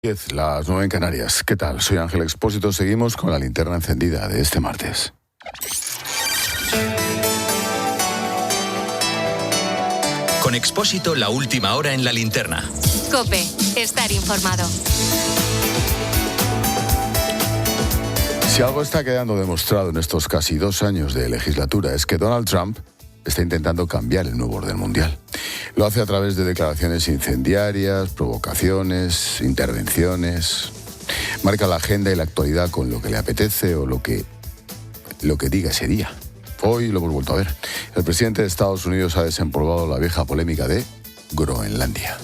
10, las 9 en Canarias. ¿Qué tal? Soy Ángel Expósito. Seguimos con la linterna encendida de este martes. Con Expósito, la última hora en la linterna. COPE. Estar informado. Si algo está quedando demostrado en estos casi 2 años de legislatura es que Donald Trump está intentando cambiar el nuevo orden mundial. Lo hace a través de declaraciones incendiarias, provocaciones, intervenciones. Marca la agenda y la actualidad con lo que le apetece o lo que diga ese día. Hoy lo hemos vuelto a ver. El presidente de Estados Unidos ha desempolvado la vieja polémica de Groenlandia.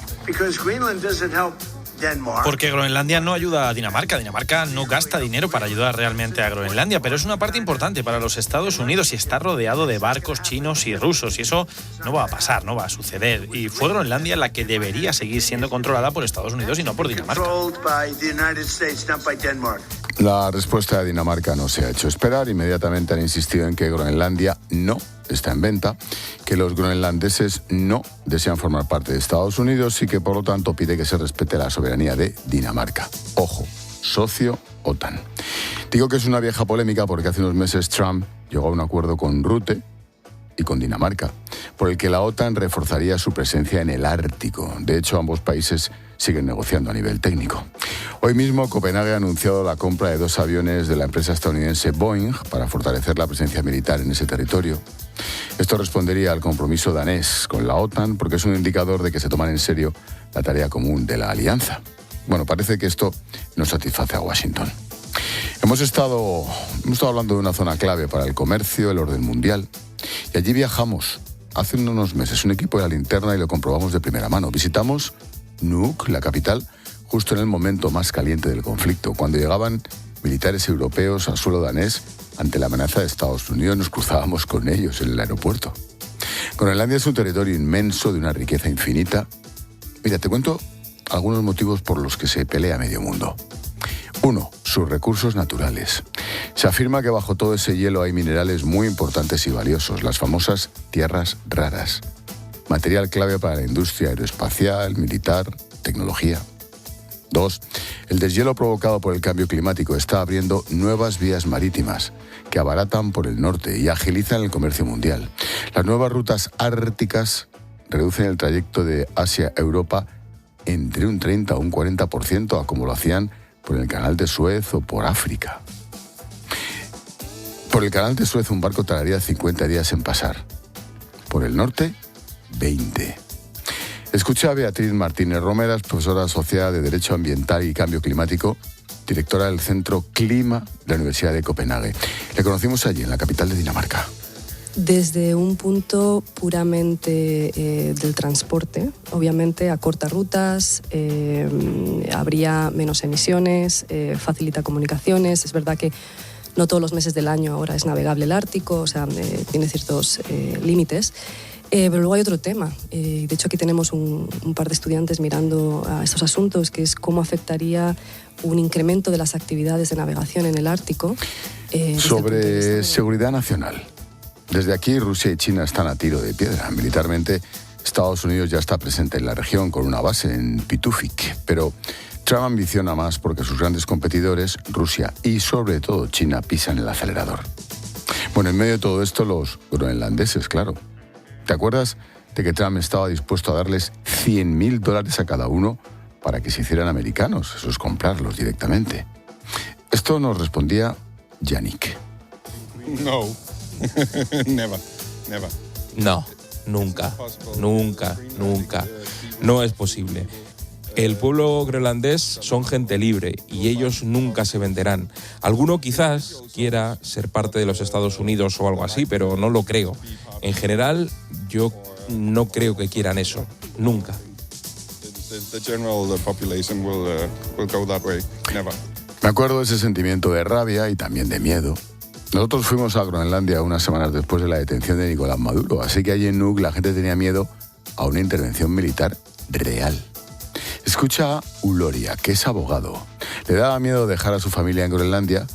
Porque Groenlandia no ayuda a Dinamarca. Dinamarca no gasta dinero para ayudar realmente a Groenlandia, pero es una parte importante para los Estados Unidos y está rodeado de barcos chinos y rusos, y eso no va a pasar, no va a suceder. Y fue Groenlandia la que debería seguir siendo controlada por Estados Unidos y no por Dinamarca. La respuesta de Dinamarca no se ha hecho esperar. Inmediatamente han insistido en que Groenlandia no está en venta, que los groenlandeses no desean formar parte de Estados Unidos y que por lo tanto pide que se respete la soberanía de Dinamarca. Ojo, socio OTAN. Digo que es una vieja polémica porque hace unos meses Trump llegó a un acuerdo con Rutte y con Dinamarca, por el que la OTAN reforzaría su presencia en el Ártico. De hecho, ambos países siguen negociando a nivel técnico. Hoy mismo, Copenhague ha anunciado la compra de 2 aviones de la empresa estadounidense Boeing para fortalecer la presencia militar en ese territorio. Esto respondería al compromiso danés con la OTAN porque es un indicador de que se toman en serio la tarea común de la alianza. Bueno, parece que esto no satisface a Washington. Hemos estado hablando de una zona clave para el comercio, el orden mundial, y allí viajamos hace unos meses un equipo de la linterna y lo comprobamos de primera mano. Visitamos Nuuk, la capital, justo en el momento más caliente del conflicto, cuando llegaban militares europeos al suelo danés ante la amenaza de Estados Unidos. Nos cruzábamos con ellos en el aeropuerto. Groenlandia es un territorio inmenso de una riqueza infinita. Mira, te cuento algunos motivos por los que se pelea medio mundo. 1. Sus recursos naturales. Se afirma que bajo todo ese hielo hay minerales muy importantes y valiosos, las famosas tierras raras. Material clave para la industria aeroespacial, militar, tecnología. 2. El deshielo provocado por el cambio climático está abriendo nuevas vías marítimas que abaratan por el norte y agilizan el comercio mundial. Las nuevas rutas árticas reducen el trayecto de Asia a Europa entre un 30 o un 40% a como lo hacían por el canal de Suez o por África. Por el canal de Suez un barco tardaría 50 días en pasar. Por el norte, 20. Escucha a Beatriz Martínez Romeras, profesora asociada de Derecho Ambiental y Cambio Climático, directora del Centro Clima de la Universidad de Copenhague. Le conocimos allí, en la capital de Dinamarca. Desde un punto puramente del transporte, obviamente acorta rutas, habría menos emisiones, facilita comunicaciones. Es verdad que no todos los meses del año ahora es navegable el Ártico, o sea, tiene ciertos límites. Pero luego hay otro tema. De hecho, aquí tenemos un par de estudiantes mirando a estos asuntos, que es cómo afectaría un incremento de las actividades de navegación en el Ártico. Sobre seguridad nacional. Desde aquí, Rusia y China están a tiro de piedra. Militarmente, Estados Unidos ya está presente en la región con una base en Pituffik. Pero Trump ambiciona más porque sus grandes competidores, Rusia y sobre todo China, pisan el acelerador. Bueno, en medio de todo esto, los groenlandeses, claro. ¿Te acuerdas de que Trump estaba dispuesto a darles $100.000 a cada uno para que se hicieran americanos? Eso es comprarlos directamente. Esto nos respondía Yannick. No, never. No, nunca. No es posible. El pueblo groenlandés son gente libre y ellos nunca se venderán. Alguno quizás quiera ser parte de los Estados Unidos o algo así, pero no lo creo. En general, yo no creo que quieran eso. Nunca. Me acuerdo de ese sentimiento de rabia y también de miedo. Nosotros fuimos a Groenlandia unas semanas después de la detención de Nicolás Maduro, así que allí en Nuuk la gente tenía miedo a una intervención militar real. Escucha a Uloria, que es abogado. Le daba miedo dejar a su familia en Groenlandia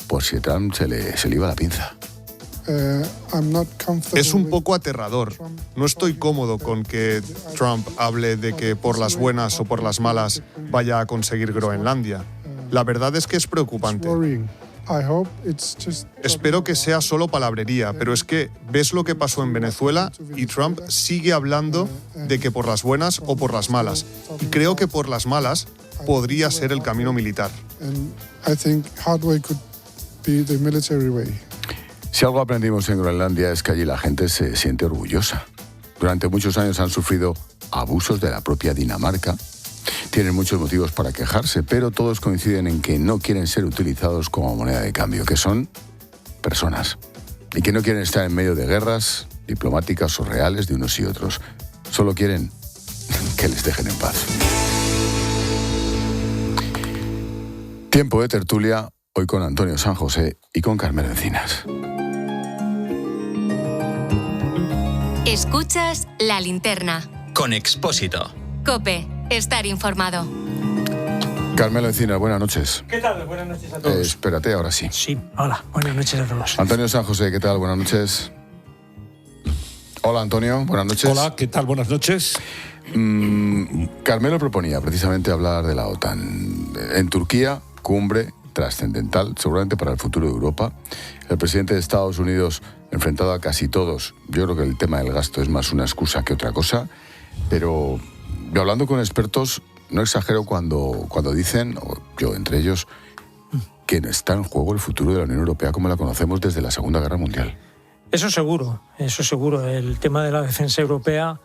por si Trump se le iba la pinza. Es un poco aterrador. No estoy cómodo con que Trump hable de que por las buenas o por las malas vaya a conseguir Groenlandia. La verdad es que es preocupante. Espero que sea solo palabrería, pero es que ves lo que pasó en Venezuela y Trump sigue hablando de que por las buenas o por las malas. Y creo que por las malas podría ser el camino militar. Si algo aprendimos en Groenlandia es que allí la gente se siente orgullosa. Durante muchos años han sufrido abusos de la propia Dinamarca. Tienen muchos motivos para quejarse, pero todos coinciden en que no quieren ser utilizados como moneda de cambio, que son personas. Y que no quieren estar en medio de guerras diplomáticas o reales de unos y otros. Solo quieren que les dejen en paz. Tiempo de tertulia, hoy con Antonio San José y con Carmelo Encinas. Escuchas La Linterna. Con Expósito. COPE. Estar informado. Carmelo Encinas, buenas noches. ¿Qué tal? Buenas noches a todos. Espérate, ahora sí. Sí, hola, buenas noches a todos. Antonio San José, ¿qué tal? Buenas noches. Hola, Antonio, buenas noches. Hola, ¿qué tal? Buenas noches. Carmelo proponía precisamente hablar de la OTAN. En Turquía, cumbre trascendental, seguramente para el futuro de Europa. El presidente de Estados Unidos, enfrentado a casi todos, yo creo que el tema del gasto es más una excusa que otra cosa, pero yo hablando con expertos, no exagero cuando dicen, o yo entre ellos, que está en juego el futuro de la Unión Europea como la conocemos desde la Segunda Guerra Mundial. Eso seguro. El tema de la defensa europea,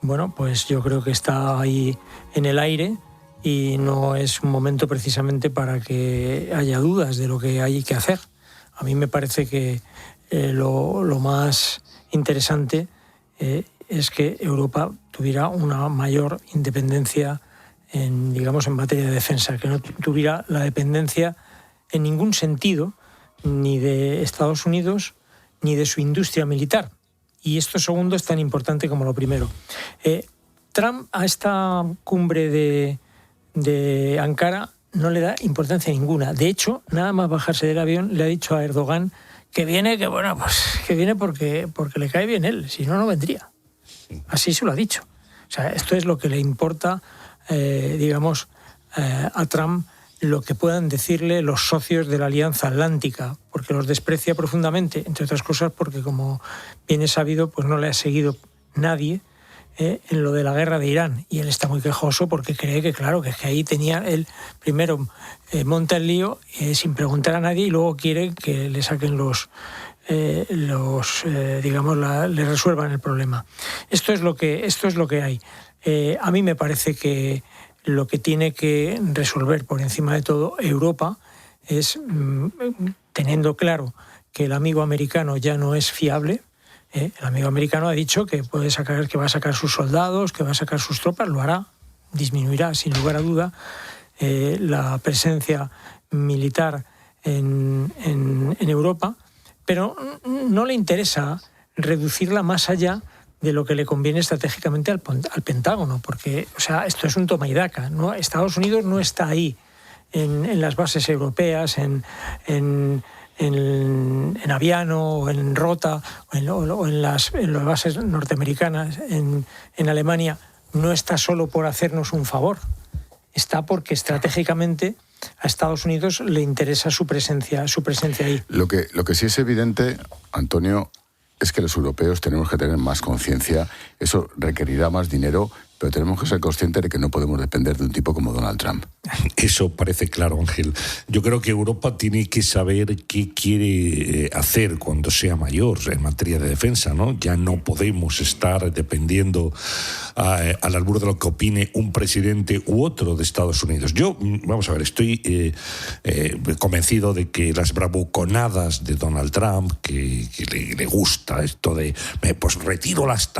bueno, pues yo creo que está ahí en el aire y no es un momento precisamente para que haya dudas de lo que hay que hacer. A mí me parece que lo más interesante es que Europa tuviera una mayor independencia en materia de defensa, que no tuviera la dependencia en ningún sentido ni de Estados Unidos ni de su industria militar. Y esto segundo es tan importante como lo primero. Trump a esta cumbre de Ankara no le da importancia ninguna. De hecho, nada más bajarse del avión le ha dicho a Erdogan que viene porque le cae bien él, si no, no vendría. Así se lo ha dicho. O sea, esto es lo que le importa, a Trump, lo que puedan decirle los socios de la Alianza Atlántica, porque los desprecia profundamente, entre otras cosas porque, como bien es sabido, pues no le ha seguido nadie en lo de la guerra de Irán, y él está muy quejoso porque cree que, claro, que ahí tenía él primero monta el lío sin preguntar a nadie y luego quiere que le saquen le resuelvan el problema. Esto es lo que hay. A mí me parece que lo que tiene que resolver por encima de todo Europa es, teniendo claro que el amigo americano ya no es fiable. El amigo americano ha dicho que va a sacar sus soldados, que va a sacar sus tropas, lo hará, disminuirá sin lugar a duda la presencia militar en Europa, pero no le interesa reducirla más allá de lo que le conviene estratégicamente al Pentágono, porque, o sea, esto es un toma y daca, ¿no? Estados Unidos no está ahí en las bases europeas, en Aviano o en Rota o en las bases norteamericanas en Alemania. No está solo por hacernos un favor, está porque estratégicamente a Estados Unidos le interesa su presencia ahí. Lo que sí es evidente, Antonio, es que los europeos tenemos que tener más conciencia. Eso requerirá más dinero, pero tenemos que ser conscientes de que no podemos depender de un tipo como Donald Trump. Eso parece claro, Ángel. Yo creo que Europa tiene que saber qué quiere hacer cuando sea mayor en materia de defensa, ¿no? Ya no podemos estar dependiendo al albur de lo que opine un presidente u otro de Estados Unidos. Yo, vamos a ver, estoy convencido de que las bravuconadas de Donald Trump, que le gusta esto de pues retiro las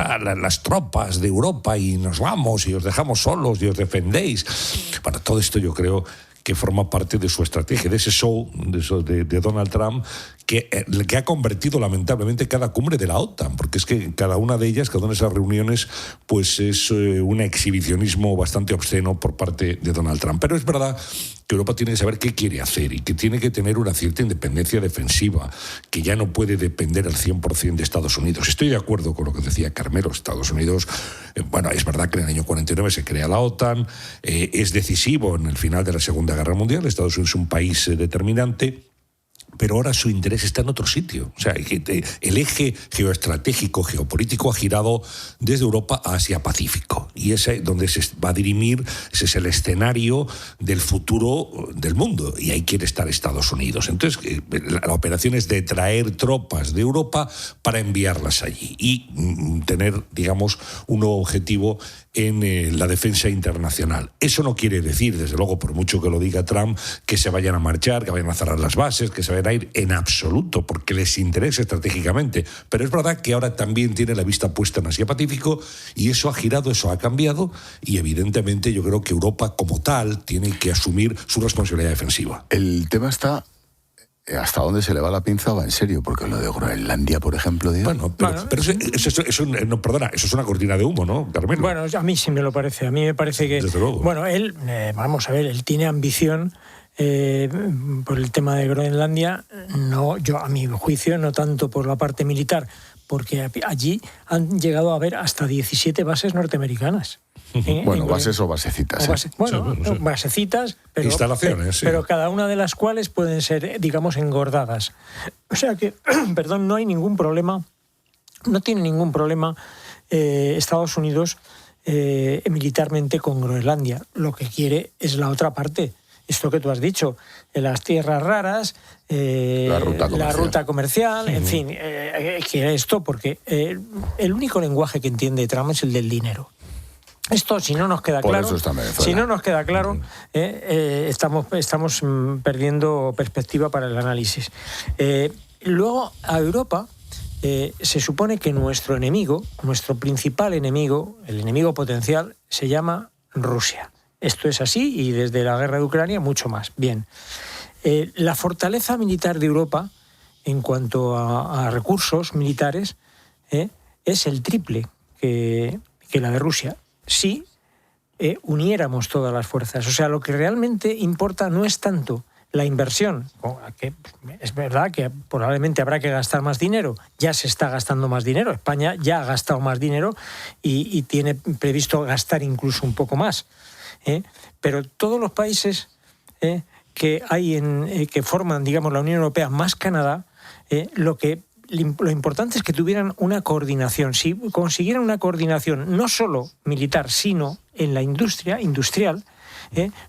tropas de Europa y nos vamos y os dejamos solos y os defendéis. Bueno, todo esto yo creo que forma parte de su estrategia, de ese show de Donald Trump, que ha convertido lamentablemente cada cumbre de la OTAN, porque es que cada una de esas reuniones, pues es un exhibicionismo bastante obsceno por parte de Donald Trump. Pero es verdad que Europa tiene que saber qué quiere hacer y que tiene que tener una cierta independencia defensiva, que ya no puede depender al 100% de Estados Unidos. Estoy de acuerdo con lo que decía Carmelo. Estados Unidos, bueno, es verdad que en el año 49 se crea la OTAN, es decisivo en el final de la Segunda Guerra Mundial. Estados Unidos es un país determinante, pero ahora su interés está en otro sitio. O sea, el eje geoestratégico, geopolítico ha girado desde Europa a Asia-Pacífico. Y ese donde se va a dirimir, ese es el escenario del futuro del mundo. Y ahí quiere estar Estados Unidos. Entonces, la operación es de traer tropas de Europa para enviarlas allí y tener, digamos, un nuevo objetivo en la defensa internacional. Eso no quiere decir, desde luego, por mucho que lo diga Trump, que se vayan a marchar, que vayan a cerrar las bases, que se vayan a ir en absoluto, porque les interesa estratégicamente. Pero es verdad que ahora también tiene la vista puesta en Asia-Pacífico y eso ha girado, eso ha cambiado y evidentemente yo creo que Europa como tal tiene que asumir su responsabilidad defensiva. El tema está... ¿Hasta dónde se le va la pinza? Va en serio, porque lo de Groenlandia, por ejemplo... Bueno, pero eso es una cortina de humo, ¿no, Carmelo? Bueno, a mí sí me lo parece. A mí me parece que... Desde luego. Bueno, él, vamos a ver, él tiene ambición por el tema de Groenlandia. No, yo a mi juicio, no tanto por la parte militar, porque allí han llegado a haber hasta 17 bases norteamericanas. Bueno, bases o basecitas. Basecitas, pero, instalaciones, sí. Pero cada una de las cuales pueden ser, digamos, engordadas. O sea que, perdón, no hay ningún problema, no tiene ningún problema Estados Unidos militarmente con Groenlandia. Lo que quiere es la otra parte. Esto que tú has dicho, las tierras raras, la ruta comercial, en fin, quiere esto porque el único lenguaje que entiende Trump es el del dinero. Esto, si no nos queda claro, estamos perdiendo perspectiva para el análisis. Luego, a Europa se supone que nuestro enemigo, nuestro principal enemigo, el enemigo potencial, se llama Rusia. Esto es así y desde la guerra de Ucrania mucho más. Bien, la fortaleza militar de Europa en cuanto a recursos militares es el triple que la de Rusia. Si uniéramos todas las fuerzas. O sea, lo que realmente importa no es tanto la inversión, que es verdad que probablemente habrá que gastar más dinero, ya se está gastando más dinero, España ya ha gastado más dinero y tiene previsto gastar incluso un poco más. Pero todos los países que hay que forman, digamos, la Unión Europea más Canadá, lo importante es que tuvieran una coordinación. Si consiguieran una coordinación no solo militar, sino en la industrial,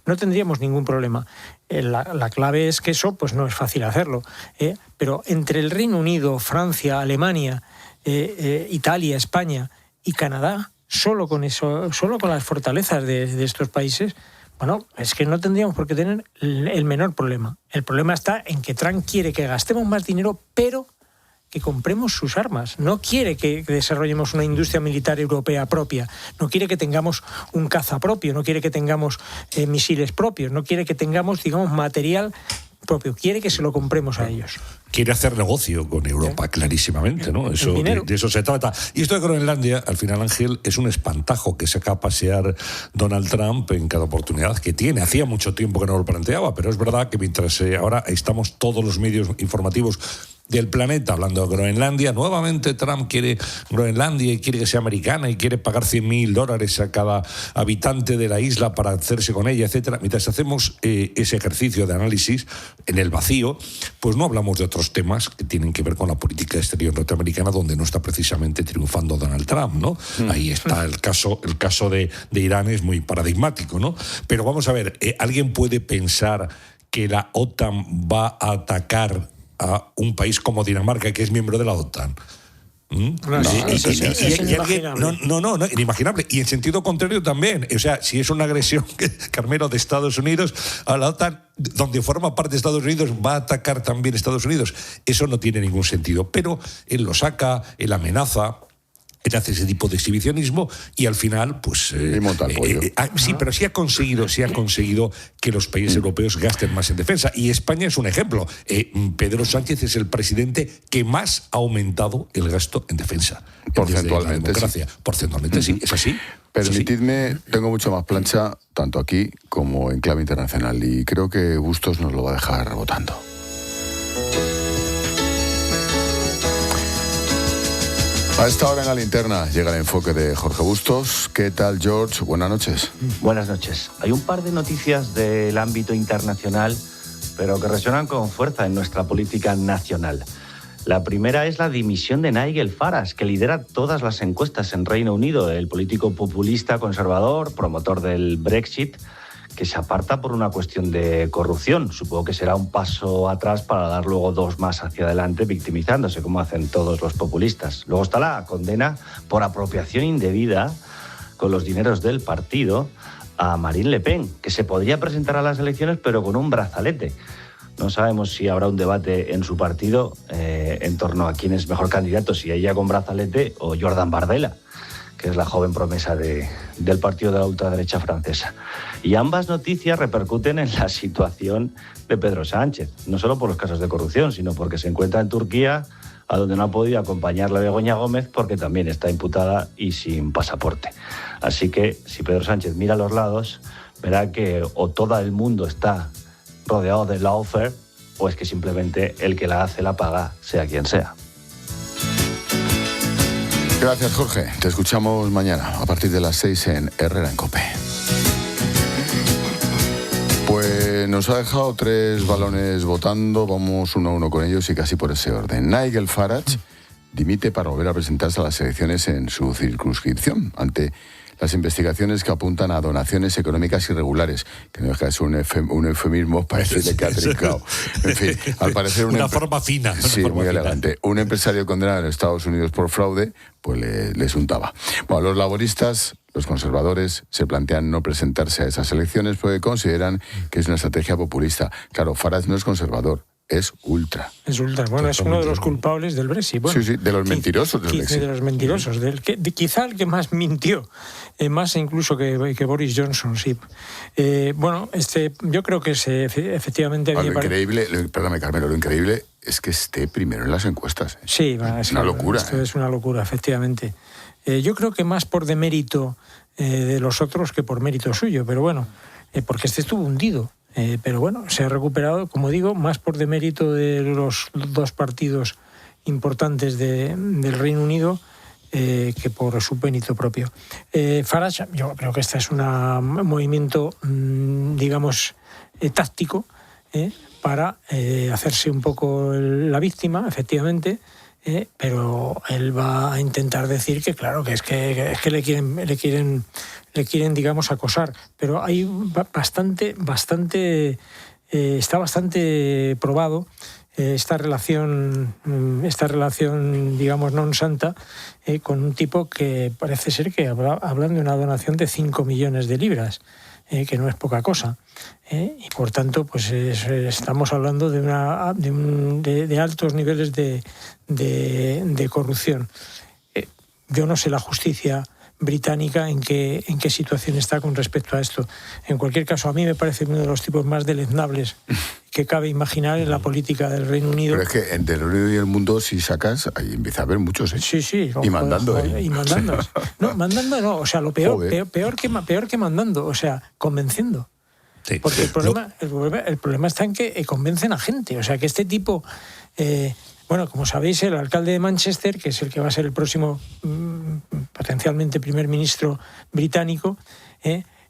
no tendríamos ningún problema. La clave es que eso pues no es fácil hacerlo. Pero entre el Reino Unido, Francia, Alemania, Italia, España y Canadá, solo con las fortalezas de estos países, bueno, es que no tendríamos por qué tener el menor problema. El problema está en que Trump quiere que gastemos más dinero, pero que compremos sus armas. No quiere que desarrollemos una industria militar europea propia. No quiere que tengamos un caza propio. No quiere que tengamos misiles propios. No quiere que tengamos, digamos, material propio. Quiere que se lo compremos a ellos. Quiere hacer negocio con Europa, clarísimamente, ¿no? Eso, de eso se trata. Y esto de Groenlandia, al final, Ángel, es un espantajo que saca a pasear Donald Trump en cada oportunidad que tiene. Hacía mucho tiempo que no lo planteaba, pero es verdad que mientras ahora estamos todos los medios informativos del planeta hablando de Groenlandia, nuevamente Trump quiere Groenlandia y quiere que sea americana y quiere pagar $100,000 a cada habitante de la isla para hacerse con ella, etcétera. Mientras hacemos ese ejercicio de análisis en el vacío, pues no hablamos de otros temas que tienen que ver con la política exterior norteamericana, donde no está precisamente triunfando Donald Trump, ¿no? Ahí está el caso de Irán, es muy paradigmático, ¿no? Pero vamos a ver, ¿alguien puede pensar que la OTAN va a atacar a un país como Dinamarca, que es miembro de la OTAN? Es inimaginable. No, inimaginable. Y en sentido contrario también. O sea, si es una agresión, Carmelo, de Estados Unidos a la OTAN, donde forma parte de Estados Unidos, va a atacar también Estados Unidos. Eso no tiene ningún sentido. Pero él lo saca, él amenaza. Él hace ese tipo de exhibicionismo y al final, pues... y monta el pollo. Sí, pero sí ha conseguido que los países europeos gasten más en defensa. Y España es un ejemplo. Pedro Sánchez es el presidente que más ha aumentado el gasto en defensa. Porcentualmente, sí. Porcentualmente, sí. ¿Es así? Permitidme, tengo mucho más plancha, tanto aquí como en clave internacional, y creo que Bustos nos lo va a dejar votando. A esta hora en la linterna llega el enfoque de Jorge Bustos. ¿Qué tal, George? Buenas noches. Buenas noches. Hay un par de noticias del ámbito internacional, pero que resuenan con fuerza en nuestra política nacional. La primera es la dimisión de Nigel Farage, que lidera todas las encuestas en Reino Unido, el político populista conservador, promotor del Brexit, que se aparta por una cuestión de corrupción. Supongo que será un paso atrás para dar luego dos más hacia adelante, victimizándose, como hacen todos los populistas. Luego está la condena por apropiación indebida con los dineros del partido a Marine Le Pen, que se podría presentar a las elecciones pero con un brazalete. No sabemos si habrá un debate en su partido en torno a quién es mejor candidato, si ella con brazalete o Jordan Bardella, que es la joven promesa del partido de la ultraderecha francesa. Y ambas noticias repercuten en la situación de Pedro Sánchez, no solo por los casos de corrupción, sino porque se encuentra en Turquía, a donde no ha podido acompañarla Begoña Gómez porque también está imputada y sin pasaporte. Así que si Pedro Sánchez mira a los lados, verá que o todo el mundo está rodeado de lawfare, o es que simplemente el que la hace la paga, sea quien sea. Gracias, Jorge. Te escuchamos mañana a partir de las 6 en Herrera en COPE. Pues nos ha dejado 3 balones votando, vamos 1 a 1 con ellos y casi por ese orden. Nigel Farage dimite para volver a presentarse a las elecciones en su circunscripción ante las investigaciones que apuntan a donaciones económicas irregulares, que no deja de ser un eufemismo para decirle que ha trincado. En fin, al parecer una forma fina. Sí, muy elegante. Un empresario condenado en Estados Unidos por fraude, pues les untaba. Bueno, los laboristas, los conservadores, se plantean no presentarse a esas elecciones porque consideran que es una estrategia populista. Claro, Farage no es conservador. Es ultra. Es ultra. Bueno, es uno de los culpables del Brexit. Bueno, sí, de los mentirosos del Brexit. De los mentirosos. Quizá el que más mintió. Más incluso que Boris Johnson, sí. Yo creo que efectivamente... Lo increíble, perdóname, Carmelo, lo increíble es que esté primero en las encuestas. Sí, es una locura. Esto es una locura, efectivamente. Yo creo que más por demérito de los otros que por mérito suyo, pero bueno, porque estuvo hundido. Pero bueno, se ha recuperado, como digo, más por demérito de los 2 partidos importantes del Reino Unido que por su mérito propio. Farage, yo creo que este es un movimiento, digamos, táctico, para hacerse un poco la víctima, efectivamente, pero él va a intentar decir que claro, que es que le quieren digamos digamos pero hay está bastante probado esta relación digamos non santa con un tipo que parece ser que hablan de una donación de 5 millones de libras, que no es poca cosa, y por tanto pues estamos hablando de altos niveles de corrupción. Yo no sé la justicia británica en qué situación está con respecto a esto. En cualquier caso, a mí me parece uno de los tipos más deleznables que cabe imaginar en la política del Reino Unido. Pero es que entre el Reino Unido y el mundo, si sacas, ahí empieza a haber muchos, ¿eh? Sí. Y mandando, Y mandando. No, mandando no, o sea, lo peor que mandando, o sea, convenciendo. Sí. Porque el problema está en que convencen a gente. O sea, que este tipo... Bueno, como sabéis, el alcalde de Manchester, que es el que va a ser el próximo potencialmente primer ministro británico,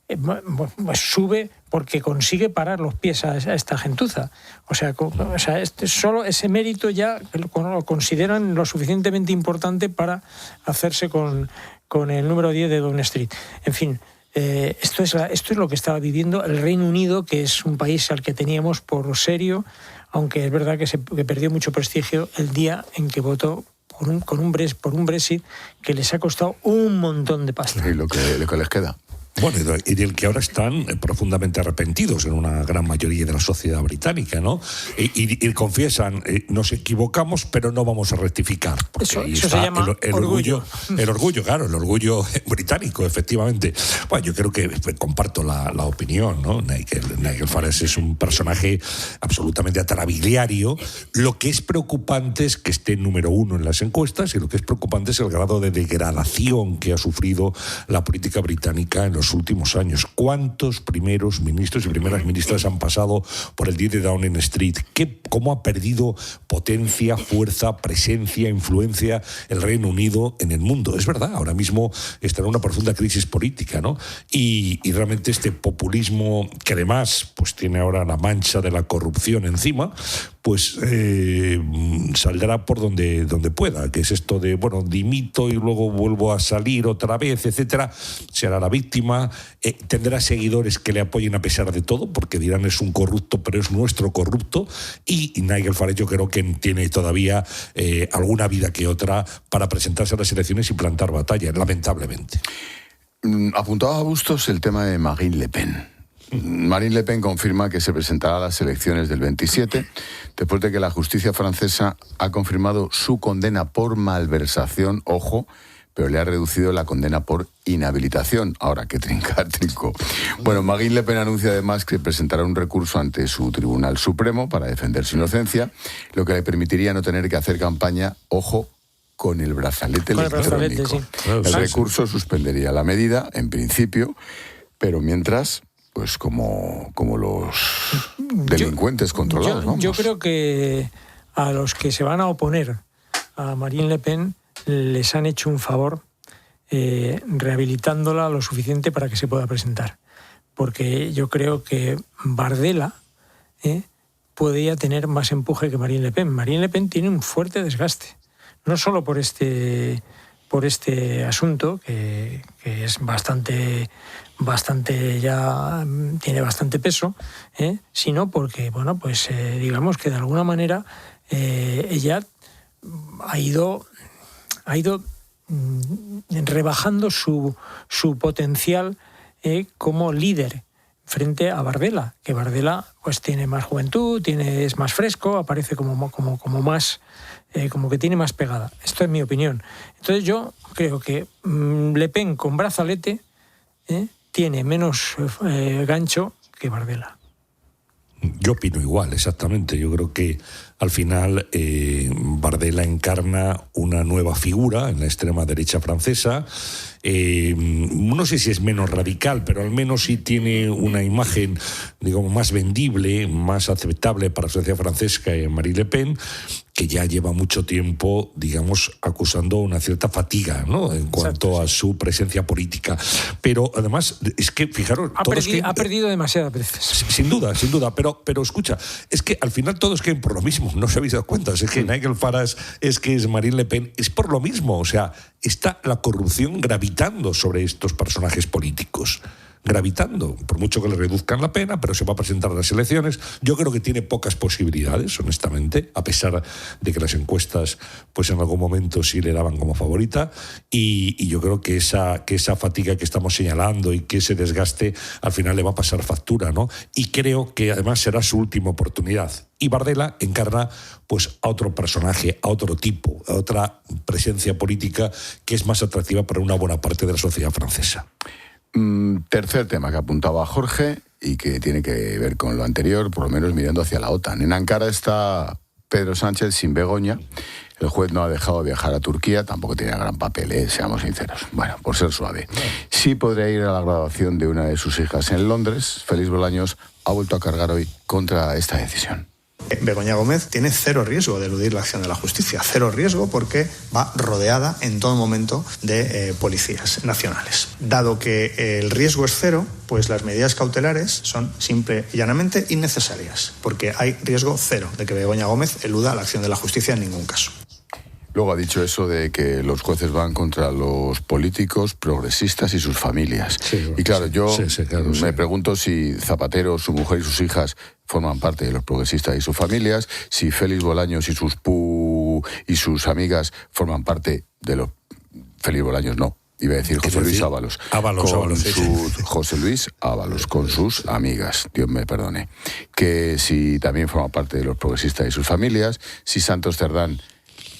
pues sube porque consigue parar los pies a esta gentuza. O sea, solo ese mérito ya lo consideran lo suficientemente importante para hacerse con el número 10 de Downing Street. En fin, esto es lo que estaba viviendo el Reino Unido, que es un país al que teníamos por serio, aunque es verdad que perdió mucho prestigio el día en que votó por un Brexit que les ha costado un montón de pasta. Y lo que les queda. Bueno, y del que ahora están profundamente arrepentidos en una gran mayoría de la sociedad británica, ¿no? Y confiesan, nos equivocamos, pero no vamos a rectificar. Eso se llama el orgullo. El orgullo, claro, el orgullo británico, efectivamente. Bueno, yo creo que comparto la opinión, ¿no? Nigel Farage es un personaje absolutamente atrabiliario. Lo que es preocupante es que esté número 1 en las encuestas, y lo que es preocupante es el grado de degradación que ha sufrido la política británica en los últimos años. ¿Cuántos primeros ministros y primeras ministras han pasado por el 10 de Downing Street? ¿Cómo ha perdido potencia, fuerza, presencia, influencia el Reino Unido en el mundo? Es verdad, ahora mismo está en una profunda crisis política, ¿no? Y realmente este populismo, que además pues tiene ahora la mancha de la corrupción encima, pues saldrá por donde pueda, que es esto de, bueno, dimito y luego vuelvo a salir otra vez, etcétera. Será la víctima, tendrá seguidores que le apoyen a pesar de todo, porque dirán es un corrupto, pero es nuestro corrupto, y Nigel Farage yo creo que tiene todavía alguna vida que otra para presentarse a las elecciones y plantar batalla, lamentablemente. Apuntaba a Bustos el tema de Marine Le Pen. Marine Le Pen confirma que se presentará a las elecciones del 27, después de que la justicia francesa ha confirmado su condena por malversación, ojo, pero le ha reducido la condena por inhabilitación. Ahora, qué trinco. Bueno, Marine Le Pen anuncia además que presentará un recurso ante su Tribunal Supremo para defender su inocencia, lo que le permitiría no tener que hacer campaña, ojo, con el brazalete electrónico. El recurso suspendería la medida, en principio, pero mientras, pues como los delincuentes controlados. Yo creo que a los que se van a oponer a Marine Le Pen les han hecho un favor rehabilitándola lo suficiente para que se pueda presentar. Porque yo creo que Bardella podría tener más empuje que Marine Le Pen. Marine Le Pen tiene un fuerte desgaste, no solo por este asunto, que es bastante ya, tiene bastante peso, sino porque, bueno, pues digamos que de alguna manera ella ha ido rebajando su potencial como líder frente a Bardella, que Bardella pues tiene más juventud, es más fresco, aparece como más, como que tiene más pegada. Esto es mi opinión. Entonces yo creo que Le Pen con brazalete tiene menos gancho que Bardella. Yo opino igual, exactamente. Yo creo que al final Bardella encarna una nueva figura en la extrema derecha francesa. No sé si es menos radical, pero al menos sí tiene una imagen, digamos, más vendible, más aceptable para la sociedad francesa que Marine Le Pen, que ya lleva mucho tiempo, digamos, acusando una cierta fatiga, ¿no?, en cuanto a su presencia política. Pero además, es que, fijaros... Ha perdido demasiadas veces. Sin duda, pero escucha, es que al final todos caen por lo mismo, no os habéis dado cuenta. Es que Nigel Farage, es que es Marine Le Pen, es por lo mismo. O sea, está la corrupción gravitando sobre estos personajes políticos. Gravitando, por mucho que le reduzcan la pena, pero se va a presentar a las elecciones. Yo creo que tiene pocas posibilidades, honestamente, a pesar de que las encuestas pues en algún momento sí le daban como favorita, y yo creo que esa fatiga que estamos señalando y que ese desgaste al final le va a pasar factura, ¿no? Y creo que además será su última oportunidad. Y Bardella encarna pues a otro personaje, a otro tipo, a otra presencia política que es más atractiva para una buena parte de la sociedad francesa. Tercer tema que apuntaba Jorge y que tiene que ver con lo anterior, por lo menos mirando hacia la OTAN. En Ankara está Pedro Sánchez sin Begoña. El juez no ha dejado viajar a Turquía, tampoco tenía gran papel, seamos sinceros. Bueno, por ser suave. Sí podría ir a la graduación de una de sus hijas en Londres. Félix Bolaños ha vuelto a cargar hoy contra esta decisión. Begoña Gómez tiene cero riesgo de eludir la acción de la justicia, cero riesgo porque va rodeada en todo momento de policías nacionales. Dado que el riesgo es cero, pues las medidas cautelares son simple y llanamente innecesarias, porque hay riesgo cero de que Begoña Gómez eluda la acción de la justicia en ningún caso. Luego ha dicho eso de que los jueces van contra los políticos progresistas y sus familias. Sí, y claro, yo me pregunto si Zapatero, su mujer y sus hijas forman parte de los progresistas y sus familias, si Félix Bolaños y sus amigas forman parte de los... Félix Bolaños no, Iba a decir José Luis Ábalos. José Luis Ábalos, con sus amigas, Dios me perdone. Que si también forma parte de los progresistas y sus familias, si Santos Cerdán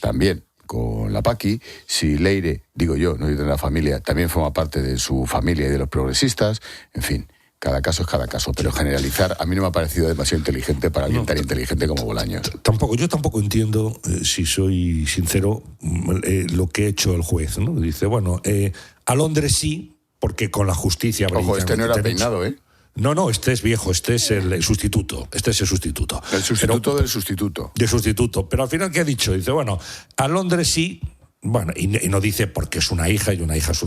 también con la Paqui, si Leire, digo yo, no de la familia, también forma parte de su familia y de los progresistas, en fin. Cada caso es cada caso, pero generalizar a mí no me ha parecido demasiado inteligente para alguien tan inteligente como Bolaños. Yo tampoco entiendo, si soy sincero, lo que ha hecho el juez, ¿no? Dice, bueno, a Londres sí, porque con la justicia... Ojo, este no era peinado, ¿eh? No, este es viejo, este es el sustituto. El sustituto del sustituto. De sustituto. Pero al final, ¿qué ha dicho? Dice, bueno, a Londres sí... Bueno, y no dice porque es una hija y una hija es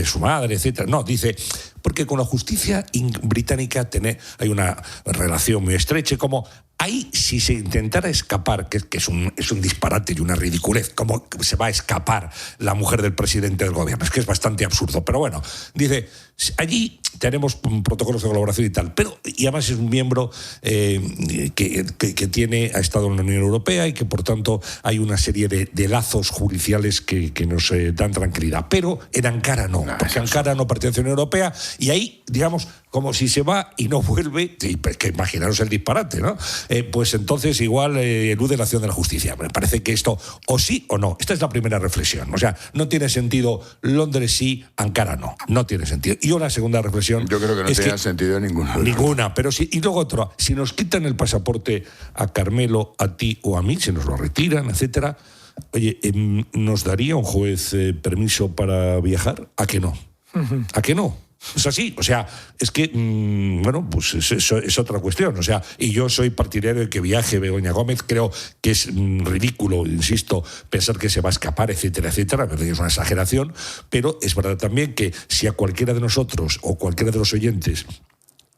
su madre, etcétera. No, dice porque con la justicia británica hay una relación muy estrecha. Como ahí, si se intentara escapar, que es un disparate y una ridiculez, ¿cómo se va a escapar la mujer del presidente del gobierno? Es que es bastante absurdo. Pero bueno, dice, allí tenemos protocolos de colaboración y tal, y además es un miembro que ha estado en la Unión Europea y que por tanto hay una serie de lazos judiciales que nos dan tranquilidad. Pero en Ankara no, porque Ankara no pertenece a la Unión Europea y ahí, digamos, como si se va y no vuelve, que imaginaros el disparate, ¿no? Pues entonces igual elude la acción de la justicia. Me parece que esto o sí o no. Esta es la primera reflexión. O sea, no tiene sentido Londres sí, Ankara no tiene sentido. Y una segunda reflexión. Yo creo que no tenía sentido ninguna. Pero sí. Y luego otra, si nos quitan el pasaporte a Carmelo, a ti o a mí, si nos lo retiran, etcétera, oye, ¿nos daría un juez permiso para viajar? ¿A que no? ¿A que no? Es así, o sea, es que, bueno, pues eso es otra cuestión, o sea, y yo soy partidario de que viaje Begoña Gómez, creo que es ridículo, insisto, pensar que se va a escapar, etcétera, etcétera, pero es una exageración, pero es verdad también que si a cualquiera de nosotros o cualquiera de los oyentes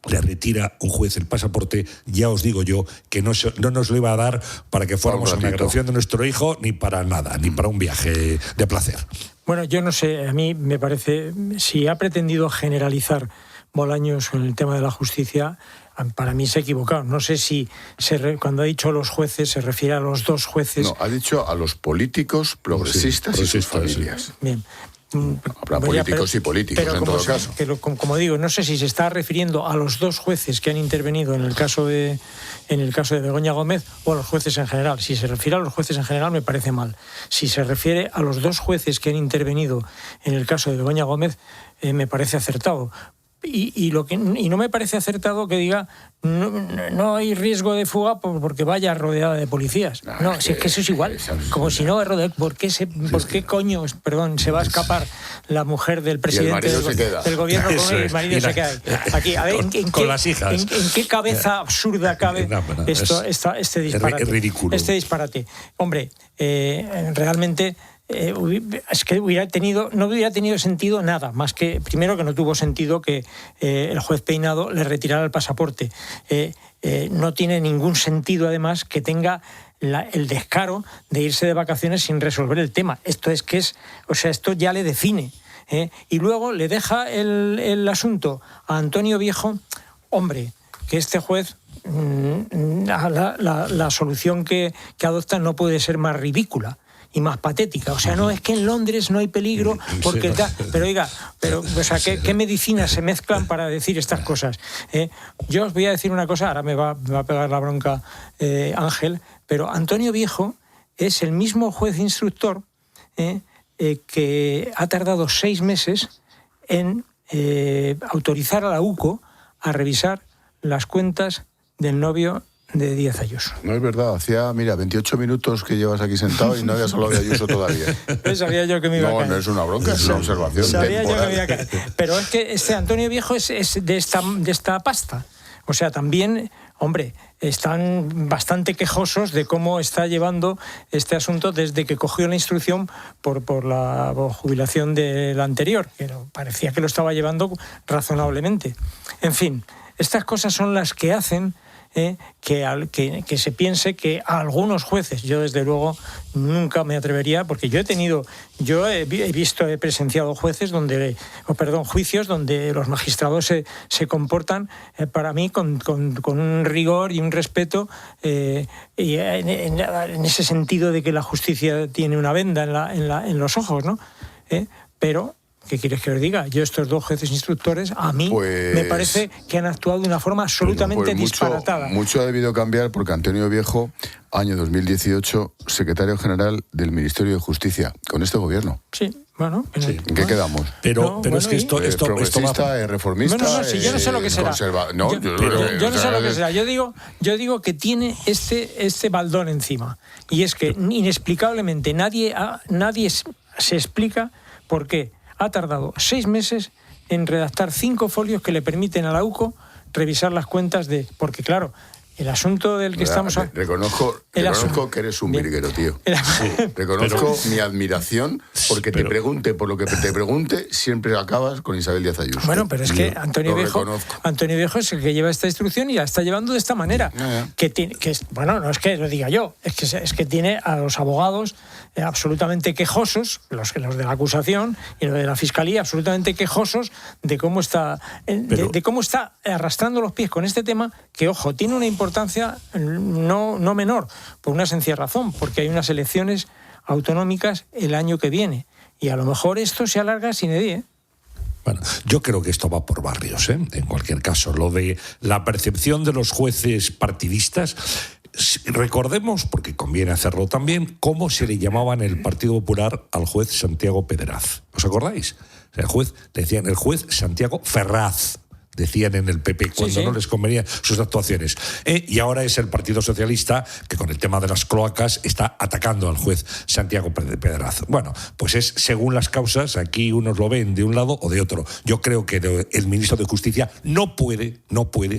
le retira un juez el pasaporte, ya os digo yo que no nos lo iba a dar para que fuéramos a una graduación de nuestro hijo, ni para nada, ni para un viaje de placer. Bueno, yo no sé, a mí me parece, si ha pretendido generalizar Bolaños en el tema de la justicia, para mí se ha equivocado. No sé si cuando ha dicho los jueces se refiere a los dos jueces. No, ha dicho a los políticos progresistas y sus familias. Sí. Bien. Habrá políticos y políticos en todo caso. Como digo, no sé si se está refiriendo a los dos jueces que han intervenido en el caso de Begoña Gómez o a los jueces en general. Si se refiere a los jueces en general me parece mal. Si se refiere a los dos jueces que han intervenido en el caso de Begoña Gómez, me parece acertado. Y no me parece acertado que diga no hay riesgo de fuga porque vaya rodeada de policías. No, si es que eso es igual. Como si no rodeada. ¿Por qué coño, se va a escapar la mujer del presidente del gobierno con el marido se queda aquí? A ver, con las hijas. ¿En qué cabeza absurda cabe este disparate? Es ridículo. Este disparate. Hombre, realmente... es que no hubiera tenido sentido nada, más que, primero, que no tuvo sentido que el juez Peinado le retirara el pasaporte. No tiene ningún sentido, además, que tenga el descaro de irse de vacaciones sin resolver el tema. Esto ya le define. Y luego le deja el asunto a Antonio Viejo. Hombre, que este juez... la solución que adopta no puede ser más ridícula y más patética. O sea, no es que en Londres no hay peligro porque pero oiga, o sea, ¿qué medicinas se mezclan para decir estas cosas? Yo os voy a decir una cosa, ahora me va a pegar la bronca Ángel, pero Antonio Viejo es el mismo juez instructor que ha tardado 6 meses en autorizar a la UCO a revisar las cuentas del novio de Díaz Ayuso. No es verdad, hacía, 28 minutos que llevas aquí sentado y no habías hablado de Ayuso todavía. Sabía yo que me iba a caer. No es una bronca, es una observación sabía temporal. Yo que me iba a caer. Pero es que este Antonio Viejo es de esta pasta. O sea, también, hombre, están bastante quejosos de cómo está llevando este asunto desde que cogió la instrucción por la jubilación del anterior, que parecía que lo estaba llevando razonablemente. En fin, estas cosas son las que hacen que se piense que a algunos jueces, yo desde luego nunca me atrevería, porque yo he presenciado juicios donde los magistrados se comportan para mí con un rigor y un respeto, y en ese sentido de que la justicia tiene una venda en los ojos, ¿no? Pero ¿Qué quieres que os diga? Yo estos 2 jueces instructores, a mí me parece que han actuado de una forma absolutamente disparatada. Mucho ha debido cambiar porque Antonio Viejo, año 2018, secretario general del Ministerio de Justicia, con este gobierno. Sí. Bueno, ¿en qué quedamos? Pero es que esto progresista, reformista, no, si yo no sé lo que será. Yo no sé lo que será. Yo digo que tiene este baldón encima. Y es que inexplicablemente nadie se explica por qué ha tardado 6 meses en redactar 5 folios que le permiten a la UCO revisar las cuentas porque claro, el asunto del que estamos... Reconozco que eres un virguero, tío. Reconozco mi admiración porque te pregunte por lo que te pregunte, siempre acabas con Isabel Díaz Ayuso. Bueno, pero es que Antonio Viejo es el que lleva esta instrucción y la está llevando de esta manera. No es que lo diga yo, es que tiene a los abogados absolutamente quejosos, los de la acusación y los de la fiscalía, absolutamente quejosos de cómo está arrastrando los pies con este tema que, ojo, tiene una importancia no menor, por una sencilla razón, porque hay unas elecciones autonómicas el año que viene y a lo mejor esto se alarga sin edie. Bueno, yo creo que esto va por barrios, ¿eh? En cualquier caso, lo de la percepción de los jueces partidistas. Recordemos, porque conviene hacerlo también, cómo se le llamaba en el Partido Popular al juez Santiago Pedraz. ¿Os acordáis? Decían el juez Santiago Ferraz. Decían en el PP cuando no les convenía sus actuaciones. Y ahora es el Partido Socialista que con el tema de las cloacas está atacando al juez Santiago Pedraz. Bueno, pues es según las causas, aquí unos lo ven de un lado o de otro. Yo creo que el ministro de Justicia no puede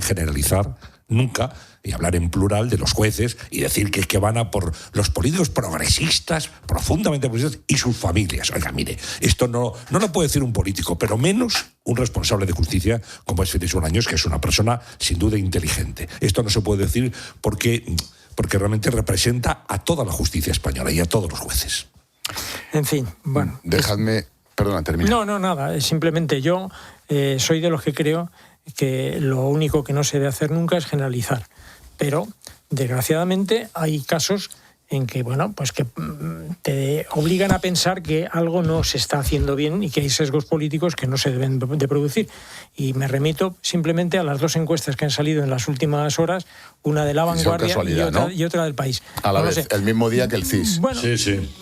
generalizar nunca y hablar en plural de los jueces y decir que van a por los políticos progresistas, profundamente progresistas, y sus familias. Oiga, mire, esto no lo puede decir un político, pero menos un responsable de justicia como es Félix Bolaños, que es una persona sin duda inteligente. Esto no se puede decir porque realmente representa a toda la justicia española y a todos los jueces. En fin, bueno. Dejadme... Perdona, termina. No, nada. Simplemente yo soy de los que creo que lo único que no se debe hacer nunca es generalizar. Pero, desgraciadamente, hay casos en que, pues que te obligan a pensar que algo no se está haciendo bien y que hay sesgos políticos que no se deben de producir. Y me remito simplemente a las 2 encuestas que han salido en las últimas horas, una de La Vanguardia y otra del País. A la vez, el mismo día que el CIS.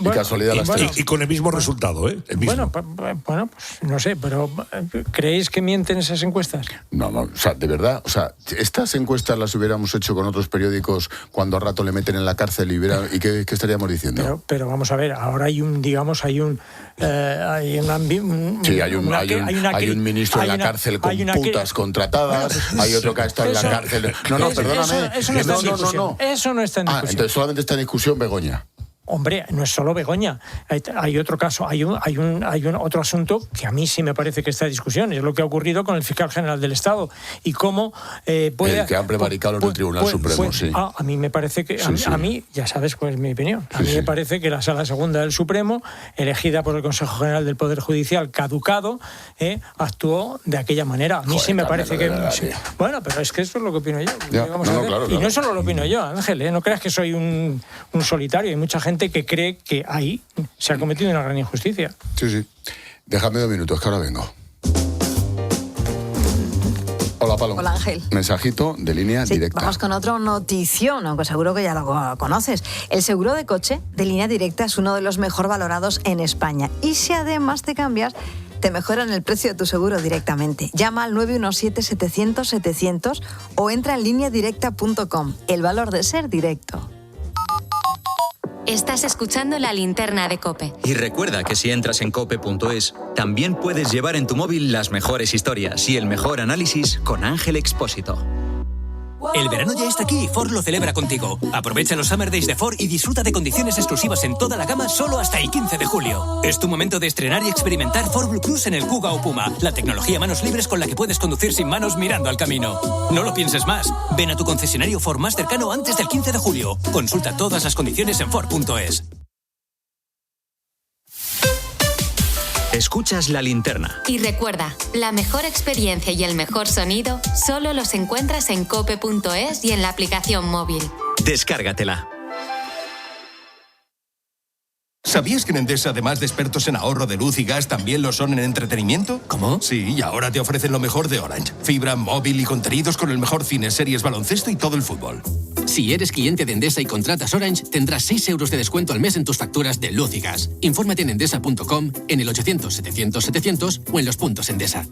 Y casualidad las 3. Y con el mismo resultado, ¿eh? El mismo. Bueno, pues no sé, pero ¿creéis que mienten esas encuestas? No, o sea, de verdad, estas encuestas las hubiéramos hecho con otros periódicos cuando a rato le meten en la cárcel y ¿qué estaríamos diciendo? Pero vamos a ver, ahora hay un ministro en la cárcel con putas contratadas, hay otro que ha estado en la cárcel. Perdóname. Eso no está en discusión. Eso no está en discusión. Entonces solamente está en discusión Begoña. Hombre, no es solo Begoña. Hay otro caso, hay otro asunto que a mí sí me parece que está en discusión. Es lo que ha ocurrido con el fiscal general del Estado y cómo puede... El que han prevaricado en el Tribunal Supremo, sí. A mí me parece que... A mí, ya sabes cuál es mi opinión. A mí me parece que la Sala Segunda del Supremo, elegida por el Consejo General del Poder Judicial, caducado, actuó de aquella manera. A mí sí me parece que... Bueno, pero es que eso es lo que opino yo. Claro. Y no solo lo opino yo, Ángel, no creas que soy un solitario. Hay mucha gente que cree que ahí se ha cometido una gran injusticia. Sí. Déjame 2 minutos, que ahora vengo. Hola, Palo. Hola, Ángel. Mensajito de línea directa. Vamos con otro notición, aunque seguro que ya lo conoces. El seguro de coche de Línea Directa es uno de los mejor valorados en España. Y si además te cambias, te mejoran el precio de tu seguro directamente. Llama al 917-700-700 o entra en lineadirecta.com. El valor de ser directo. Estás escuchando La Linterna de COPE. Y recuerda que si entras en cope.es, también puedes llevar en tu móvil las mejores historias y el mejor análisis con Ángel Expósito. El verano ya está aquí y Ford lo celebra contigo. Aprovecha los Summer Days de Ford y disfruta de condiciones exclusivas en toda la gama solo hasta el 15 de julio. Es tu momento de estrenar y experimentar Ford Blue Cruise en el Kuga o Puma, la tecnología manos libres con la que puedes conducir sin manos mirando al camino. No lo pienses más. Ven a tu concesionario Ford más cercano antes del 15 de julio. Consulta todas las condiciones en Ford.es. Escuchas La Linterna. Y recuerda, la mejor experiencia y el mejor sonido solo los encuentras en cope.es y en la aplicación móvil. Descárgatela. ¿Sabías que en Endesa, además de expertos en ahorro de luz y gas, también lo son en entretenimiento? ¿Cómo? Sí, y ahora te ofrecen lo mejor de Orange. Fibra, móvil y contenidos con el mejor cine, series, baloncesto y todo el fútbol. Si eres cliente de Endesa y contratas Orange, tendrás 6 euros de descuento al mes en tus facturas de luz y gas. Infórmate en endesa.com, en el 800-700-700 o en los puntos Endesa.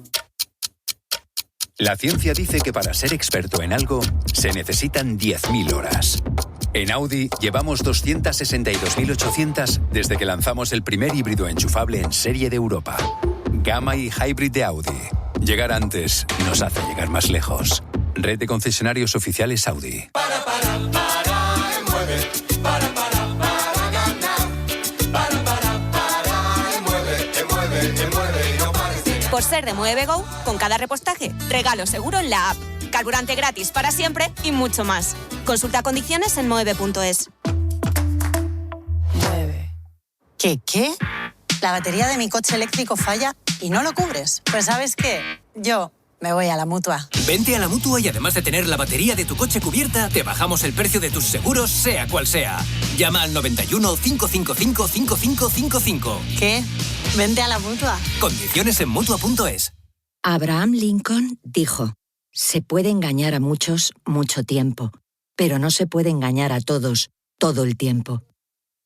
La ciencia dice que para ser experto en algo se necesitan 10.000 horas. En Audi llevamos 262.800 desde que lanzamos el primer híbrido enchufable en serie de Europa. Gamma y Hybrid de Audi. Llegar antes nos hace llegar más lejos. Red de concesionarios oficiales Audi. Por ser de Mueve.Go, con cada repostaje, regalo seguro en la app. Carburante gratis para siempre y mucho más. Consulta condiciones en Moeve.es. ¿Qué? La batería de mi coche eléctrico falla y no lo cubres. Pues ¿sabes qué? Yo me voy a la Mutua. Vente a la Mutua y además de tener la batería de tu coche cubierta, te bajamos el precio de tus seguros, sea cual sea. Llama al 91 555 5555. ¿Qué? Vente a la Mutua. Condiciones en Mutua.es. Abraham Lincoln dijo: se puede engañar a muchos mucho tiempo, pero no se puede engañar a todos todo el tiempo.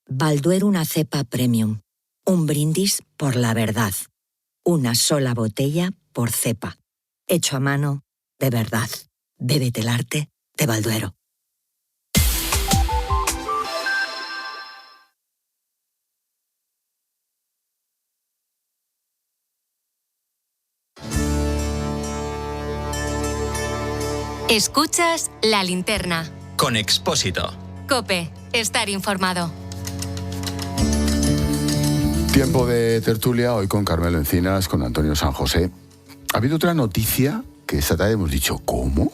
Balduero, una cepa premium. Un brindis por la verdad. Una sola botella por cepa. Hecho a mano, de verdad. Bébete el arte de Balduero. Escuchas La Linterna. Con Expósito. COPE. Estar informado. Tiempo de tertulia, hoy con Carmelo Encinas, con Antonio San José. Ha habido otra noticia que esta tarde hemos dicho, ¿cómo?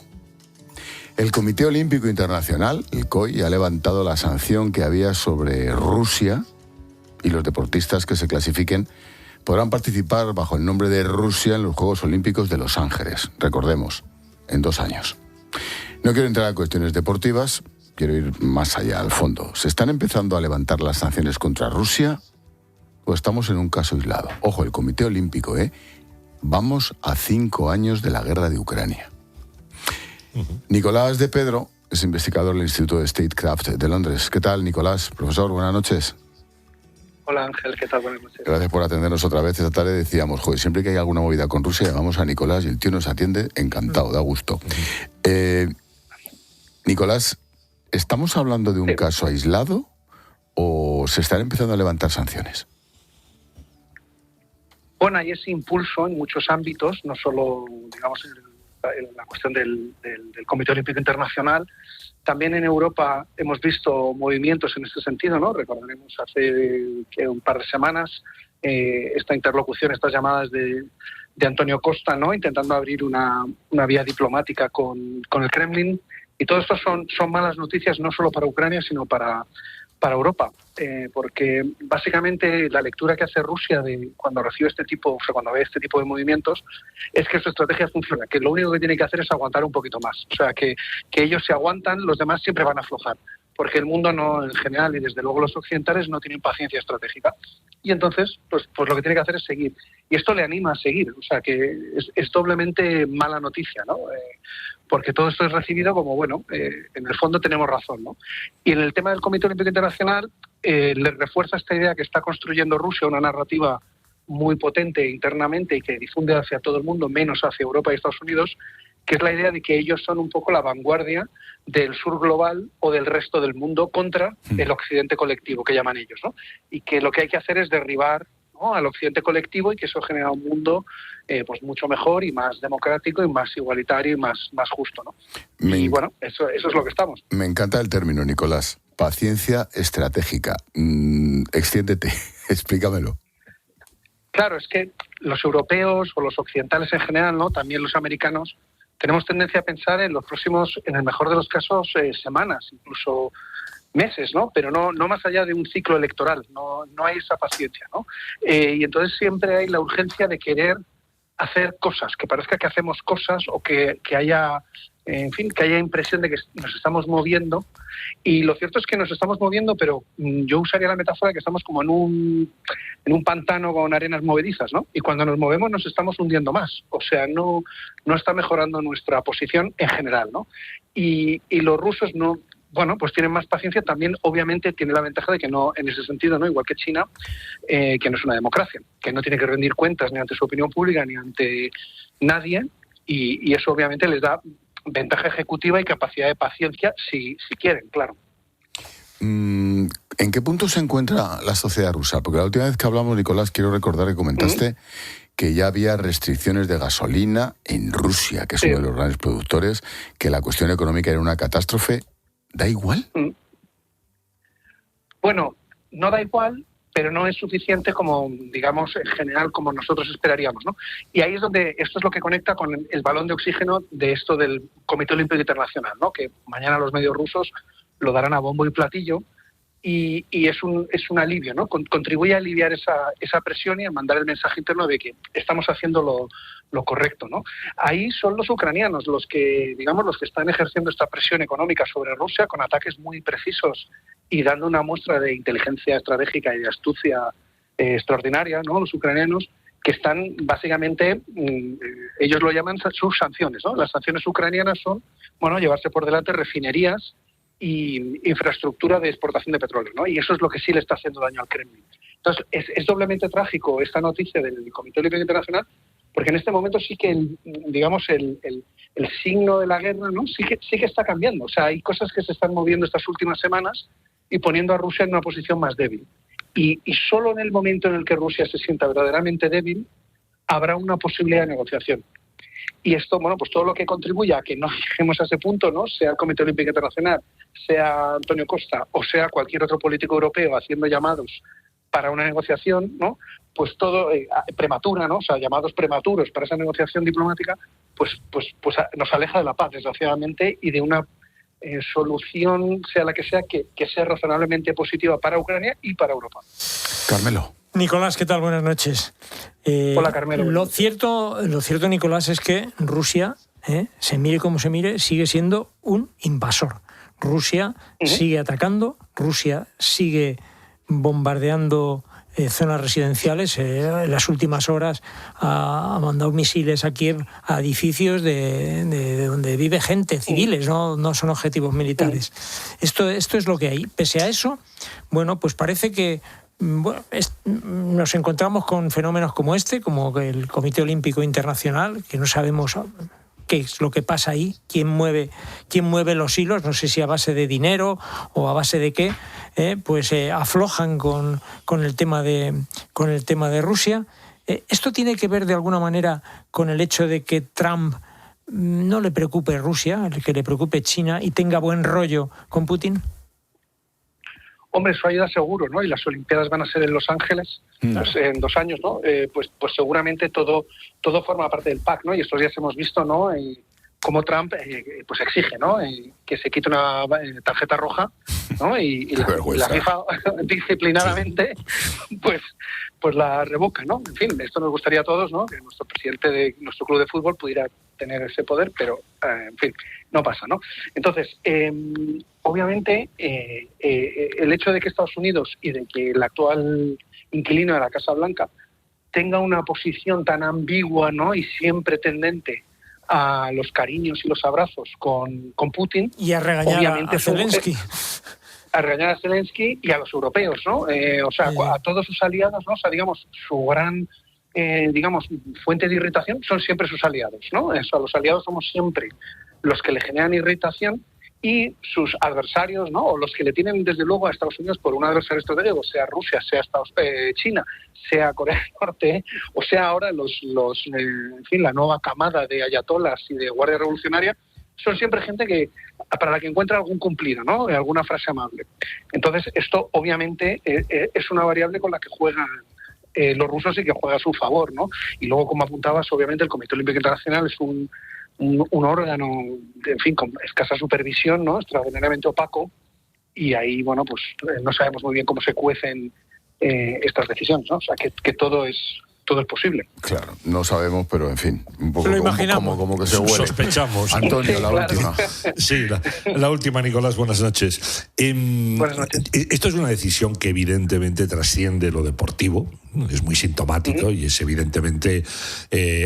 El Comité Olímpico Internacional, el COI, ha levantado la sanción que había sobre Rusia y los deportistas que se clasifiquen podrán participar bajo el nombre de Rusia en los Juegos Olímpicos de Los Ángeles, recordemos, en 2 años. No quiero entrar en cuestiones deportivas, quiero ir más allá, al fondo. ¿Se están empezando a levantar las sanciones contra Rusia o estamos en un caso aislado? Ojo, el Comité Olímpico, Vamos a 5 años de la guerra de Ucrania. Nicolás de Pedro es investigador del Instituto de Statecraft de Londres. ¿Qué tal, Nicolás? Profesor, buenas noches. Hola, Ángel, ¿qué tal? Buenas noches. Gracias por atendernos otra vez. Esta tarde decíamos, joder, siempre que hay alguna movida con Rusia, llamamos a Nicolás y el tío nos atiende encantado, da gusto. Nicolás, ¿estamos hablando de un caso aislado o se están empezando a levantar sanciones? Bueno, hay ese impulso en muchos ámbitos, no solo, digamos, en la cuestión del Comité Olímpico Internacional. También en Europa hemos visto movimientos en este sentido, ¿no? Recordaremos hace un par de semanas esta interlocución, estas llamadas de Antonio Costa, ¿no? Intentando abrir una vía diplomática con el Kremlin. Y todo esto son malas noticias no solo para Ucrania, sino para Europa, porque básicamente la lectura que hace Rusia de cuando recibe cuando ve este tipo de movimientos es que su estrategia funciona, que lo único que tiene que hacer es aguantar un poquito más, o sea que ellos se aguantan, los demás siempre van a aflojar, porque el mundo no, en general, y desde luego los occidentales no tienen paciencia estratégica, y entonces pues lo que tiene que hacer es seguir, y esto le anima a seguir, o sea que es doblemente mala noticia, ¿no? Porque todo esto es recibido como, bueno, en el fondo tenemos razón, ¿no? Y en el tema del Comité Olímpico Internacional le refuerza esta idea que está construyendo Rusia, una narrativa muy potente internamente y que difunde hacia todo el mundo, menos hacia Europa y Estados Unidos, que es la idea de que ellos son un poco la vanguardia del sur global o del resto del mundo contra el occidente colectivo, que llaman ellos, ¿no? Y que lo que hay que hacer es derribar, ¿no?, al occidente colectivo y que eso genera un mundo pues mucho mejor y más democrático y más igualitario y más justo, ¿no? Y bueno, eso es lo que estamos. Me encanta el término, Nicolás. Paciencia estratégica. Extiéndete, explícamelo. Claro, es que los europeos o los occidentales en general, ¿no?, también los americanos, tenemos tendencia a pensar en los próximos, en el mejor de los casos, semanas, incluso meses, ¿no? Pero no más allá de un ciclo electoral, no hay esa paciencia, ¿no? Y entonces siempre hay la urgencia de querer hacer cosas, que parezca que hacemos cosas o que haya, en fin, que haya impresión de que nos estamos moviendo. Y lo cierto es que nos estamos moviendo, pero yo usaría la metáfora de que estamos como en un pantano con arenas movedizas, ¿no? Y cuando nos movemos nos estamos hundiendo más. O sea, no está mejorando nuestra posición en general, ¿no? Y los rusos no... Bueno, pues tienen más paciencia. También, obviamente, tiene la ventaja de que no, en ese sentido, no, igual que China, que no es una democracia, que no tiene que rendir cuentas ni ante su opinión pública ni ante nadie, y eso obviamente les da ventaja ejecutiva y capacidad de paciencia si quieren, claro. ¿En qué punto se encuentra la sociedad rusa? Porque la última vez que hablamos, Nicolás, quiero recordar que comentaste que ya había restricciones de gasolina en Rusia, que es uno de los grandes productores, que la cuestión económica era una catástrofe. ¿Da igual? Bueno, no da igual, pero no es suficiente como, digamos, en general, como nosotros esperaríamos, ¿no? Y ahí es donde esto es lo que conecta con el balón de oxígeno de esto del Comité Olímpico Internacional, ¿no? Que mañana los medios rusos lo darán a bombo y platillo, y es un alivio, ¿no? Contribuye a aliviar esa presión y a mandar el mensaje interno de que estamos haciendo lo correcto, ¿no? Ahí son los ucranianos los que, digamos, los que están ejerciendo esta presión económica sobre Rusia con ataques muy precisos y dando una muestra de inteligencia estratégica y de astucia extraordinaria, ¿no? Los ucranianos, que están básicamente, ellos lo llaman sus sanciones, ¿no? Las sanciones ucranianas son, bueno, llevarse por delante refinerías y infraestructura de exportación de petróleo, ¿no? Y eso es lo que sí le está haciendo daño al Kremlin. Entonces, es doblemente trágico esta noticia del Comité Olímpico Internacional, porque en este momento sí que, el signo de la guerra, ¿no? sí que está cambiando. O sea, hay cosas que se están moviendo estas últimas semanas y poniendo a Rusia en una posición más débil. Y solo en el momento en el que Rusia se sienta verdaderamente débil, habrá una posibilidad de negociación. Y esto, bueno, pues todo lo que contribuya a que no lleguemos a ese punto, ¿no? Sea el Comité Olímpico Internacional, sea Antonio Costa o sea cualquier otro político europeo haciendo llamados para una negociación, ¿no? Pues todo prematura, ¿no? O sea, llamados prematuros para esa negociación diplomática, pues nos aleja de la paz, desgraciadamente, y de una solución, sea la que sea, que sea razonablemente positiva para Ucrania y para Europa. Carmelo. Nicolás, ¿qué tal? Buenas noches. Hola, Carmelo. Lo cierto, Nicolás, es que Rusia, se mire como se mire, sigue siendo un invasor. Rusia sigue atacando, Rusia sigue bombardeando zonas residenciales. En las últimas horas ha mandado misiles a Kiev, a edificios de donde vive gente, civiles, no son objetivos militares. Esto es lo que hay. Pese a eso, bueno, pues parece que nos encontramos con fenómenos como este, como el Comité Olímpico Internacional, que no sabemos qué es lo que pasa ahí, quién mueve los hilos, no sé si a base de dinero o a base de qué, pues aflojan con el tema de Rusia. Esto tiene que ver de alguna manera con el hecho de que Trump no le preocupe Rusia, que le preocupe China y tenga buen rollo con Putin. Hombre, eso ayuda seguro, ¿no? Y las Olimpiadas van a ser en Los Ángeles pues, en 2 años, ¿no? Pues seguramente todo forma parte del PAC, ¿no? Y estos días hemos visto, ¿no? Cómo Trump pues exige, ¿no? Que se quite una tarjeta roja, ¿no? Y la FIFA disciplinadamente pues la revoca, ¿no? En fin, esto nos gustaría a todos, ¿no? Que nuestro presidente de nuestro club de fútbol pudiera tener ese poder, pero en fin, no pasa, ¿no? Entonces, obviamente, el hecho de que Estados Unidos y de que el actual inquilino de la Casa Blanca tenga una posición tan ambigua, ¿no? Y siempre tendente a los cariños y los abrazos con Putin, y a regañar obviamente a Zelensky. A regañar a Zelensky y a los europeos, ¿no? O sea, a todos sus aliados, ¿no? O sea, digamos, su gran fuente de irritación son siempre sus aliados, ¿no? Eso, los aliados somos siempre los que le generan irritación, y sus adversarios, ¿no? O los que le tienen desde luego a Estados Unidos por un adversario estratégico, sea Rusia, sea China, sea Corea del Norte, o sea ahora en fin, la nueva camada de ayatolas y de guardia revolucionaria, son siempre gente para la que encuentra algún cumplido, ¿no? Alguna frase amable. Entonces, esto obviamente es una variable con la que juegan los rusos y que juega a su favor, ¿no? Y luego, como apuntabas, obviamente el Comité Olímpico Internacional es un órgano, en fin, con escasa supervisión, ¿no? Extraordinariamente opaco, y ahí, bueno, pues no sabemos muy bien cómo se cuecen estas decisiones, ¿no? O sea, que todo es todo es posible. Claro, no sabemos, pero en fin, un poco Lo imaginamos. como que se huele. Sospechamos. Antonio, la última. Sí, la última, Nicolás, buenas noches. Buenas noches. Esto es una decisión que evidentemente trasciende lo deportivo, es muy sintomático y es evidentemente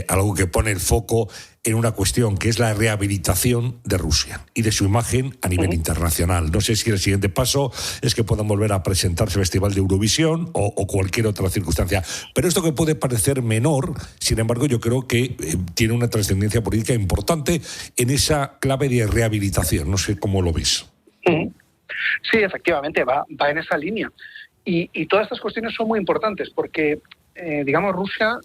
algo que pone el foco en una cuestión que es la rehabilitación de Rusia y de su imagen a nivel internacional. No sé si el siguiente paso es que puedan volver a presentarse al Festival de Eurovisión o cualquier otra circunstancia. Pero esto que puede parecer menor, sin embargo, yo creo que tiene una trascendencia política importante en esa clave de rehabilitación. No sé cómo lo ves. Sí, efectivamente, va en esa línea. Y todas estas cuestiones son muy importantes porque, digamos, Rusia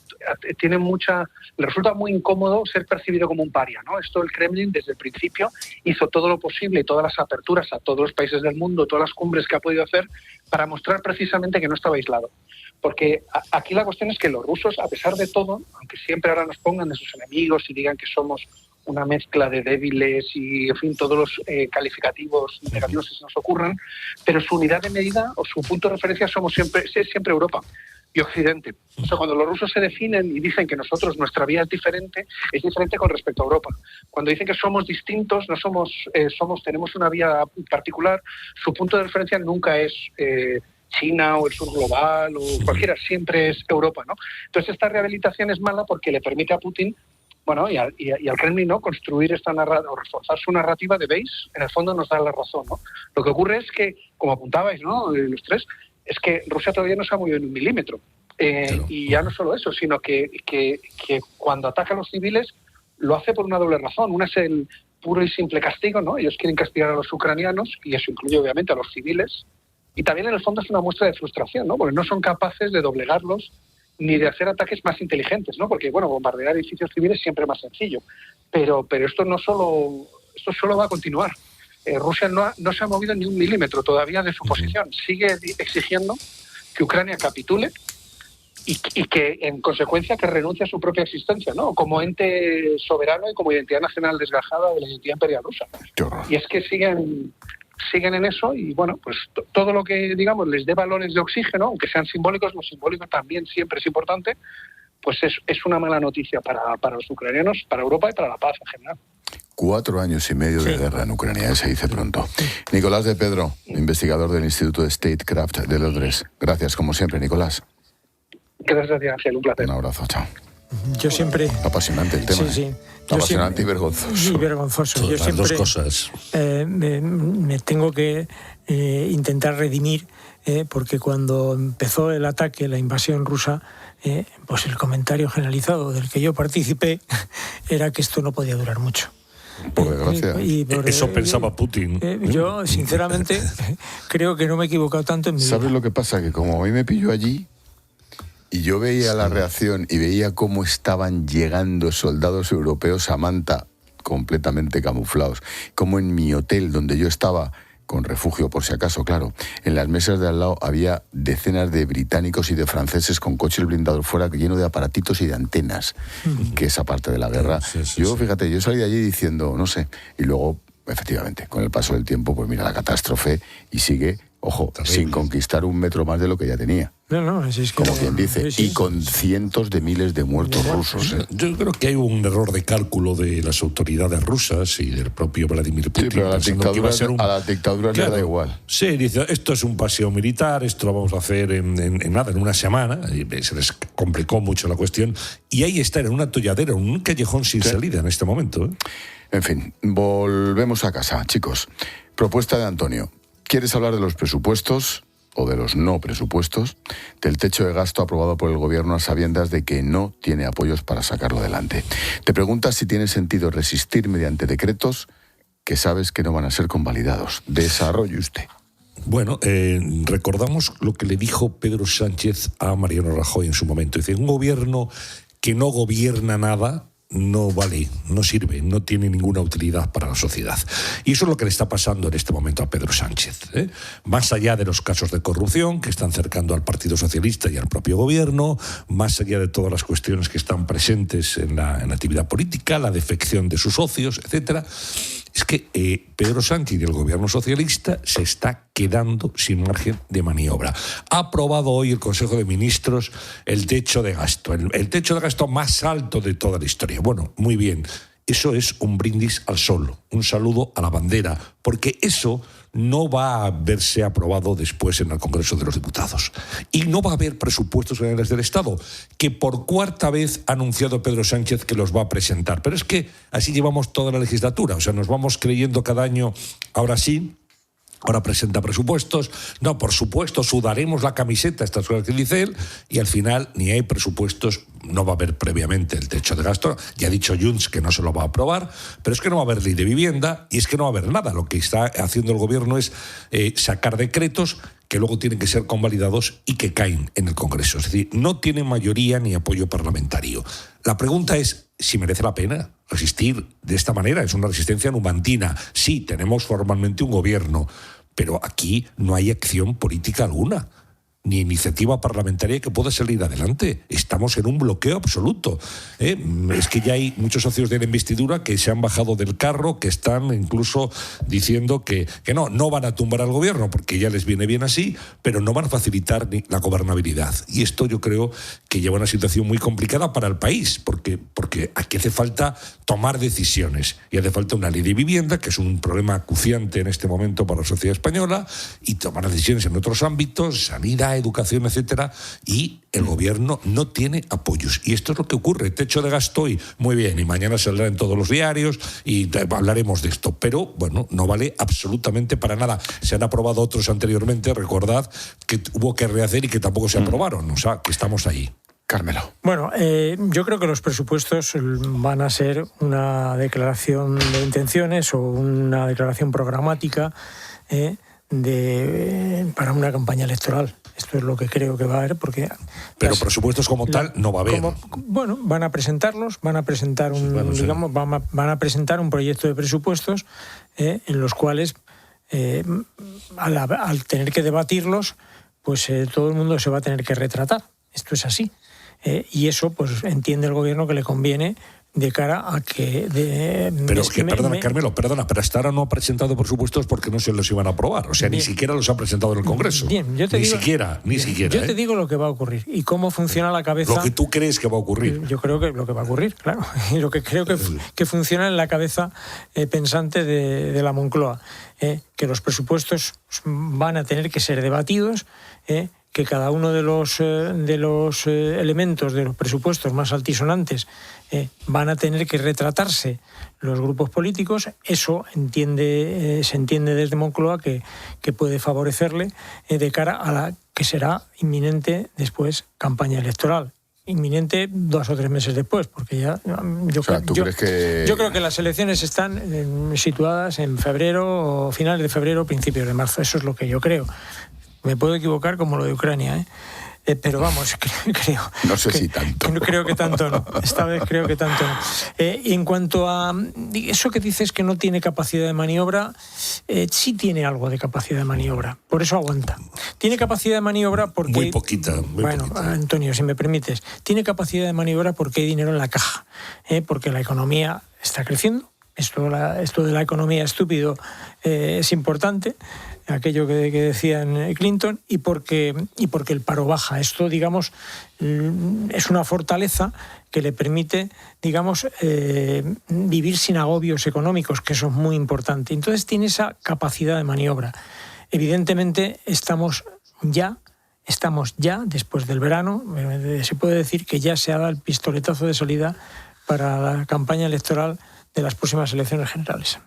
le resulta muy incómodo ser percibido como un paria, ¿no? Esto el Kremlin desde el principio hizo todo lo posible y todas las aperturas a todos los países del mundo, todas las cumbres que ha podido hacer para mostrar precisamente que no estaba aislado. Porque aquí la cuestión es que los rusos, a pesar de todo, aunque siempre ahora nos pongan de sus enemigos y digan que somos una mezcla de débiles y, en fin, todos los calificativos negativos que se nos ocurran, pero su unidad de medida o su punto de referencia es siempre Europa y Occidente. O sea, cuando los rusos se definen y dicen que nuestra vía es diferente con respecto a Europa. Cuando dicen que somos distintos, tenemos una vía particular, su punto de referencia nunca es China o el sur global o cualquiera, siempre es Europa, ¿no? Entonces esta rehabilitación es mala porque le permite a Putin y al Kremlin, ¿no?, construir esta narrativa o reforzar su narrativa de veis, en el fondo nos da la razón, ¿no? Lo que ocurre es que, como apuntabais, ¿no?, los tres, es que Rusia todavía no se ha movido en un milímetro. Y ya no solo eso, sino que cuando ataca a los civiles lo hace por una doble razón. Una es el puro y simple castigo, ¿no? Ellos quieren castigar a los ucranianos y eso incluye obviamente a los civiles. Y también en el fondo es una muestra de frustración, ¿no?, porque no son capaces de doblegarlos ni de hacer ataques más inteligentes, ¿no? Porque, bueno, bombardear edificios civiles siempre es más sencillo. Pero esto solo va a continuar. Rusia no se ha movido ni un milímetro todavía de su posición. Sigue exigiendo que Ucrania capitule y que, en consecuencia, que renuncie a su propia existencia, ¿no?, como ente soberano y como identidad nacional desgajada de la identidad imperial rusa. Y es que siguen en eso y, bueno, pues todo lo que, digamos, les dé valores de oxígeno, aunque sean simbólicos, lo simbólico también siempre es importante, pues es una mala noticia para los ucranianos, para Europa y para la paz en general. 4 años y medio de guerra en Ucrania, se dice pronto. Nicolás de Pedro, investigador del Instituto de Statecraft de Londres. Gracias, como siempre, Nicolás. Gracias a ti, Ángel, un placer. Un abrazo, chao. Yo siempre... Apasionante el tema. Sí. Apasionante y vergonzoso. Y vergonzoso. Yo las siempre, dos cosas. Me tengo que intentar redimir, porque cuando empezó el ataque, la invasión rusa, pues el comentario generalizado del que yo participé era que esto no podía durar mucho. Por desgracia. Eso pensaba Putin. Yo, sinceramente, creo que no me he equivocado tanto en mi vida. ¿Sabes lo que pasa? Que como a mí me pilló allí y yo veía la reacción y veía cómo estaban llegando soldados europeos a Manta completamente camuflados, como en mi hotel donde yo estaba con refugio por si acaso, claro, en las mesas de al lado había decenas de británicos y de franceses con coches blindados fuera lleno de aparatitos y de antenas, que esa parte de la guerra. Fíjate, yo salí de allí diciendo, no sé, y luego, efectivamente, con el paso del tiempo, pues mira la catástrofe y sigue, ojo, sin conquistar un metro más de lo que ya tenía. Es que como quien dice, y con cientos de miles de muertos rusos. Yo creo que hay un error de cálculo de las autoridades rusas y del propio Vladimir Putin. Sí, pero a la dictadura le da igual. Sí, dice, esto es un paseo militar, esto lo vamos a hacer en una semana, y se les complicó mucho la cuestión, y ahí está, en un atolladero, en un callejón sin salida en este momento. En fin, volvemos a casa, chicos. Propuesta de Antonio. ¿Quieres hablar de los presupuestos o de los no presupuestos, del techo de gasto aprobado por el gobierno a sabiendas de que no tiene apoyos para sacarlo adelante? Te preguntas si tiene sentido resistir mediante decretos que sabes que no van a ser convalidados. Desarrolle usted. Bueno, recordamos lo que le dijo Pedro Sánchez a Mariano Rajoy en su momento. Dice, un gobierno que no gobierna nada no vale, no sirve, no tiene ninguna utilidad para la sociedad. Y eso es lo que le está pasando en este momento a Pedro Sánchez. Más allá de los casos de corrupción que están cercando al Partido Socialista y al propio gobierno, más allá de todas las cuestiones que están presentes en la actividad política, la defección de sus socios, etcétera, Es que Pedro Sánchez y el gobierno socialista se está quedando sin margen de maniobra. Ha aprobado hoy el Consejo de Ministros el techo de gasto, el techo de gasto más alto de toda la historia. Bueno, muy bien. Eso es un brindis al sol, un saludo a la bandera, porque eso no va a verse aprobado después en el Congreso de los Diputados. Y no va a haber presupuestos generales del Estado, que por cuarta vez ha anunciado Pedro Sánchez que los va a presentar. Pero es que así llevamos toda la legislatura, o sea, nos vamos creyendo cada año, ahora sí, ahora presenta presupuestos, no, por supuesto, sudaremos la camiseta, estas cosas que dice él, y al final ni hay presupuestos, no va a haber previamente el techo de gasto, ya ha dicho Junts que no se lo va a aprobar, pero es que no va a haber ley de vivienda y es que no va a haber nada. Lo que está haciendo el gobierno es sacar decretos que luego tienen que ser convalidados y que caen en el Congreso. Es decir, no tiene mayoría ni apoyo parlamentario. La pregunta es si merece la pena resistir de esta manera. Es una resistencia numantina. Sí, tenemos formalmente un gobierno, pero aquí no hay acción política alguna, ni iniciativa parlamentaria que pueda salir adelante. Estamos en un bloqueo absoluto. Es que ya hay muchos socios de la investidura que se han bajado del carro, que están incluso diciendo que no van a tumbar al gobierno, porque ya les viene bien así, pero no van a facilitar ni la gobernabilidad. Y esto yo creo que lleva a una situación muy complicada para el país, porque aquí hace falta tomar decisiones. Y hace falta una ley de vivienda, que es un problema acuciante en este momento para la sociedad española, y tomar decisiones en otros ámbitos, sanidad, educación, etcétera, y el gobierno no tiene apoyos. Y esto es lo que ocurre. Techo de gasto hoy, muy bien, y mañana saldrá en todos los diarios y hablaremos de esto. Pero, bueno, no vale absolutamente para nada. Se han aprobado otros anteriormente, recordad que hubo que rehacer y que tampoco se aprobaron. O sea, que estamos ahí. Carmelo. Bueno, yo creo que los presupuestos van a ser una declaración de intenciones o una declaración programática para una campaña electoral. Esto es lo que creo que va a haber, porque... Pero presupuestos como tal no va a haber. Bueno, van a presentarlos, van a presentar van a presentar un proyecto de presupuestos en los cuales, al tener que debatirlos, pues todo el mundo se va a tener que retratar. Esto es así. Y eso, pues entiende el gobierno que le conviene de cara a que... Pero es que, Carmelo, pero hasta ahora no ha presentado presupuestos porque no se los iban a aprobar. O sea, bien, ni siquiera los ha presentado en el Congreso. Bien, yo te digo... Ni siquiera. Yo te digo lo que va a ocurrir y cómo funciona la cabeza... Lo que tú crees que va a ocurrir. Yo creo que lo que va a ocurrir, claro. Y lo que creo que funciona en la cabeza pensante de la Moncloa. Que los presupuestos van a tener que ser debatidos, que cada uno de los elementos de los presupuestos más altisonantes van a tener que retratarse los grupos políticos. Eso se entiende desde Moncloa que puede favorecerle de cara a la que será inminente después campaña electoral. Inminente 2 o 3 meses después, porque ya yo creo que las elecciones están situadas en febrero, o finales de febrero, principios de marzo. Eso es lo que yo creo. Me puedo equivocar como lo de Ucrania, pero vamos, creo... No sé si tanto. Creo que tanto no. Esta vez creo que tanto no. Y en cuanto a eso que dices que no tiene capacidad de maniobra, sí tiene algo de capacidad de maniobra. Por eso aguanta. Tiene capacidad de maniobra porque... Muy poquita. Antonio, si me permites. Tiene capacidad de maniobra porque hay dinero en la caja. Porque la economía está creciendo. Esto de la economía estúpido es importante, aquello que decían Clinton, y porque el paro baja. Esto, digamos, es una fortaleza que le permite, digamos, vivir sin agobios económicos, que eso es muy importante. Entonces tiene esa capacidad de maniobra. Evidentemente estamos ya, después del verano, se puede decir que ya se ha dado el pistoletazo de salida para la campaña electoral de las próximas elecciones generales.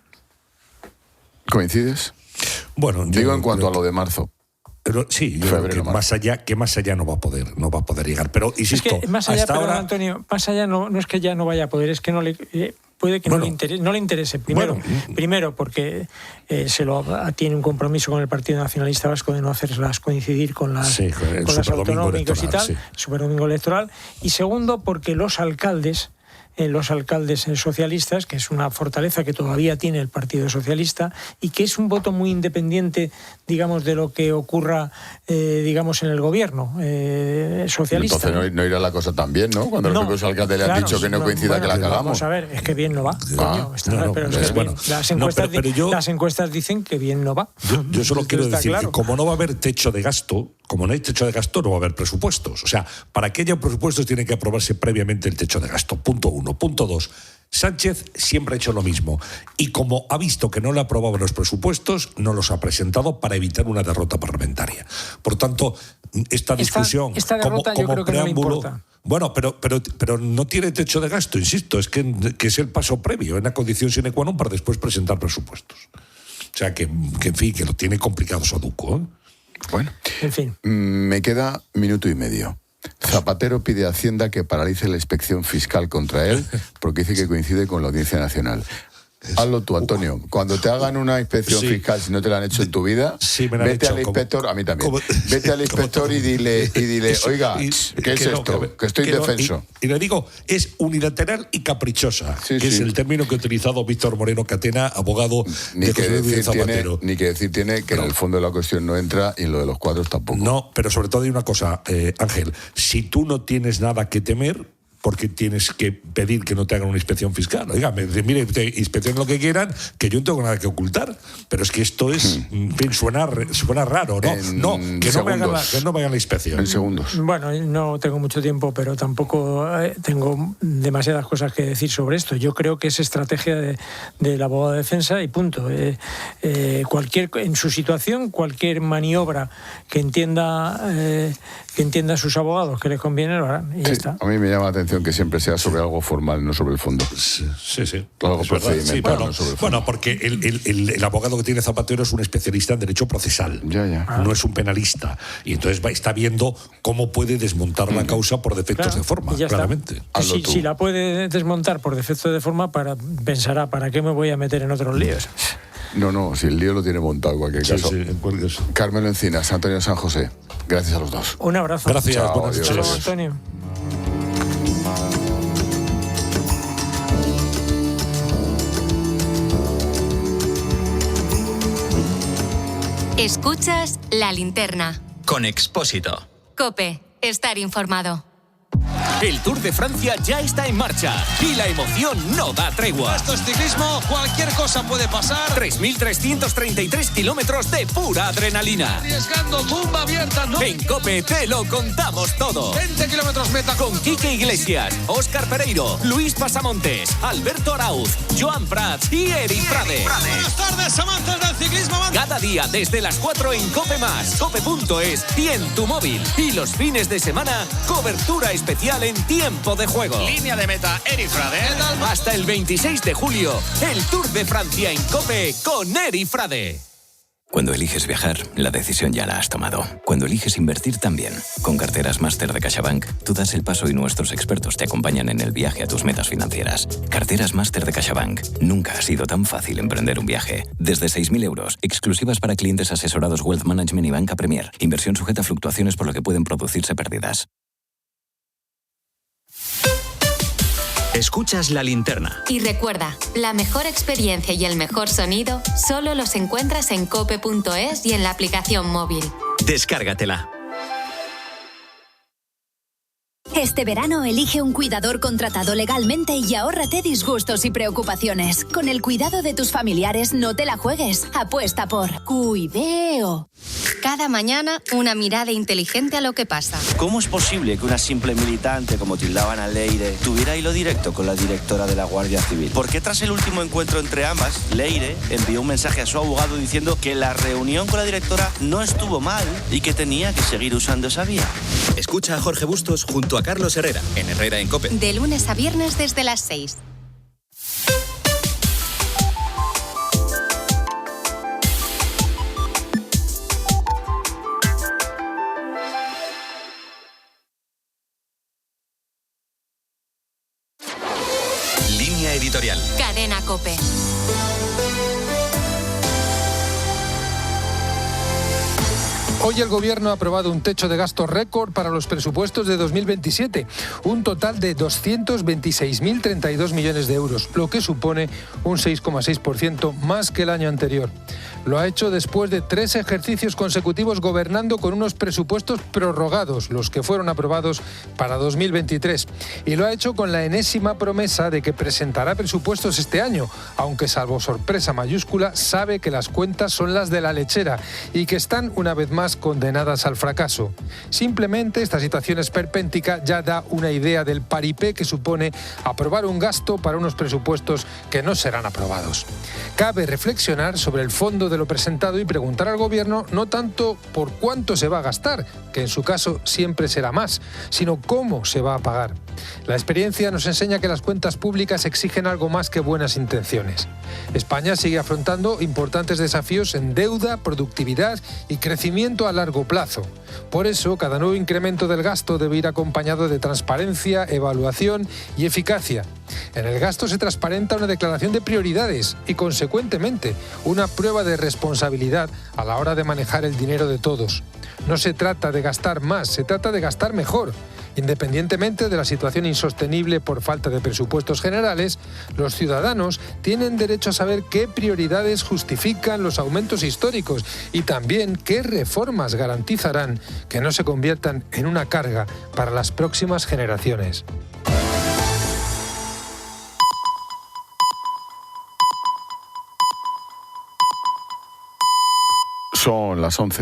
¿Coincides? Bueno, digo en cuanto a lo de marzo. Pero sí, yo creo que más allá no va a poder llegar. Pero insisto, es que más allá, hasta ahora, Antonio, más allá no es que ya no vaya a poder, es que no le puede que no le interese. Primero porque tiene un compromiso con el Partido Nacionalista Vasco de no hacerlas coincidir con las autonómicas y tal, Superdomingo electoral. Y segundo, porque los alcaldes los alcaldes socialistas, que es una fortaleza que todavía tiene el Partido Socialista y que es un voto muy independiente, digamos, de lo que ocurra, digamos, en el gobierno socialista. Entonces no irá la cosa tan bien, ¿no? Cuando los propios alcaldes le han dicho que no coincida, que la cagamos. Vamos a ver, es que bien no va. Las encuestas dicen que bien no va. Yo solo quiero decir que como no va a haber techo de gasto, como no hay techo de gasto, no va a haber presupuestos. O sea, para que haya presupuestos tiene que aprobarse previamente el techo de gasto. Punto 1. Punto 2. Sánchez siempre ha hecho lo mismo. Y como ha visto que no le aprobaban los presupuestos, no los ha presentado para evitar una derrota parlamentaria. Por tanto, esta discusión esta derrota como yo creo que preámbulo... no le importa. Bueno, pero no tiene techo de gasto, insisto. Es que es el paso previo, es una condición sine qua non para después presentar presupuestos. O sea, que en fin, que lo tiene complicado Soduco, ¿eh? Bueno, en fin. Me queda minuto y medio. Zapatero pide a Hacienda que paralice la inspección fiscal contra él porque dice que coincide con la Audiencia Nacional. Hazlo tú, Antonio. Cuando te hagan una inspección fiscal, si no te la han hecho en tu vida, vete al inspector, a mí también. Vete al inspector y dile, oiga, ¿qué es esto? Que estoy indefenso. Y le digo, es unilateral y caprichosa, que es el término que ha utilizado Víctor Moreno Catena, abogado de José Luis Zapatero. Ni que decir tiene que en el fondo de la cuestión no entra y en lo de los cuadros tampoco. No, pero sobre todo hay una cosa, Ángel, si tú no tienes nada que temer, porque tienes que pedir que no te hagan una inspección fiscal. Oiga, mire, inspeccionen lo que quieran, que yo no tengo nada que ocultar. Pero es que esto es, suena raro, ¿no? Que no me hagan la inspección. En segundos. Bueno, no tengo mucho tiempo, pero tampoco tengo demasiadas cosas que decir sobre esto. Yo creo que es estrategia del abogado de defensa y punto. En su situación, cualquier maniobra que entienda sus abogados que les conviene lo harán y ya está. A mí me llama la atención que siempre sea sobre algo formal, no sobre el fondo. Sí. Algo procedimental, no sobre el fondo. Bueno, porque el abogado que tiene Zapatero es un especialista en derecho procesal. No es un penalista. Y entonces está viendo cómo puede desmontar la causa por defectos de forma, claramente. Si la puede desmontar por defectos de forma, pensará, ¿para qué me voy a meter en otros líos? No, si el lío lo tiene montado en cualquier caso. Carmelo Encinas, Antonio San José, gracias a los dos. Un abrazo. Gracias, Chao, buenas noches. Hasta luego, Antonio. Escuchas La Linterna. Con Expósito. COPE. Estar informado. El Tour de Francia ya está en marcha y la emoción no da tregua. Esto es ciclismo, cualquier cosa puede pasar. 3.333 kilómetros de pura adrenalina. Arriesgando tumba abierta, ¿no? En COPE te lo contamos todo. 20 kilómetros meta. Con Quique Iglesias, Óscar Pereiro, Luis Pasamontes, Alberto Arauz, Joan Prats y Eric Frade. Buenas tardes, amantes del ciclismo. Cada día desde las 4 en COPE+, cope.es y en tu móvil. Y los fines de semana, cobertura especial en tiempo de juego. Línea de meta, Eric Frade. Hasta el 26 de julio, el Tour de Francia en COPE con Eric Frade. Cuando eliges viajar, la decisión ya la has tomado. Cuando eliges invertir, también. Con Carteras Máster de CaixaBank, tú das el paso y nuestros expertos te acompañan en el viaje a tus metas financieras. Carteras Máster de CaixaBank. Nunca ha sido tan fácil emprender un viaje. Desde 6.000 euros, exclusivas para clientes asesorados Wealth Management y Banca Premier. Inversión sujeta a fluctuaciones por lo que pueden producirse pérdidas. Escuchas La Linterna. Y recuerda, la mejor experiencia y el mejor sonido solo los encuentras en cope.es y en la aplicación móvil. Descárgatela. Este verano elige un cuidador contratado legalmente y ahórrate disgustos y preocupaciones. Con el cuidado de tus familiares no te la juegues. Apuesta por Cuideo. Cada mañana, una mirada inteligente a lo que pasa. ¿Cómo es posible que una simple militante, como tildaban a Leire, tuviera hilo directo con la directora de la Guardia Civil? ¿Por qué tras el último encuentro entre ambas, Leire envió un mensaje a su abogado diciendo que la reunión con la directora no estuvo mal y que tenía que seguir usando esa vía? Escucha a Jorge Bustos junto a Carlos Herrera, en Herrera en COPE. De lunes a viernes desde las 6. Línea editorial. Cadena COPE. Hoy el Gobierno ha aprobado un techo de gasto récord para los presupuestos de 2027, un total de 226.032 millones de euros, lo que supone un 6,6% más que el año anterior. Lo ha hecho después de 3 ejercicios consecutivos gobernando con unos presupuestos prorrogados, los que fueron aprobados para 2023. Y lo ha hecho con la enésima promesa de que presentará presupuestos este año, aunque salvo sorpresa mayúscula, sabe que las cuentas son las de la lechera y que están una vez más condenadas al fracaso. Simplemente esta situación esperpéntica ya da una idea del paripé que supone aprobar un gasto para unos presupuestos que no serán aprobados. Cabe reflexionar sobre el fondo de lo presentado y preguntar al Gobierno no tanto por cuánto se va a gastar, que en su caso siempre será más, sino cómo se va a pagar. La experiencia nos enseña que las cuentas públicas exigen algo más que buenas intenciones. España sigue afrontando importantes desafíos en deuda, productividad y crecimiento a largo plazo. Por eso, cada nuevo incremento del gasto debe ir acompañado de transparencia, evaluación y eficacia. En el gasto se transparenta una declaración de prioridades y, consecuentemente, una prueba de responsabilidad a la hora de manejar el dinero de todos. No se trata de gastar más, se trata de gastar mejor. Independientemente de la situación insostenible por falta de presupuestos generales, los ciudadanos tienen derecho a saber qué prioridades justifican los aumentos históricos y también qué reformas garantizarán que no se conviertan en una carga para las próximas generaciones. Son las 11.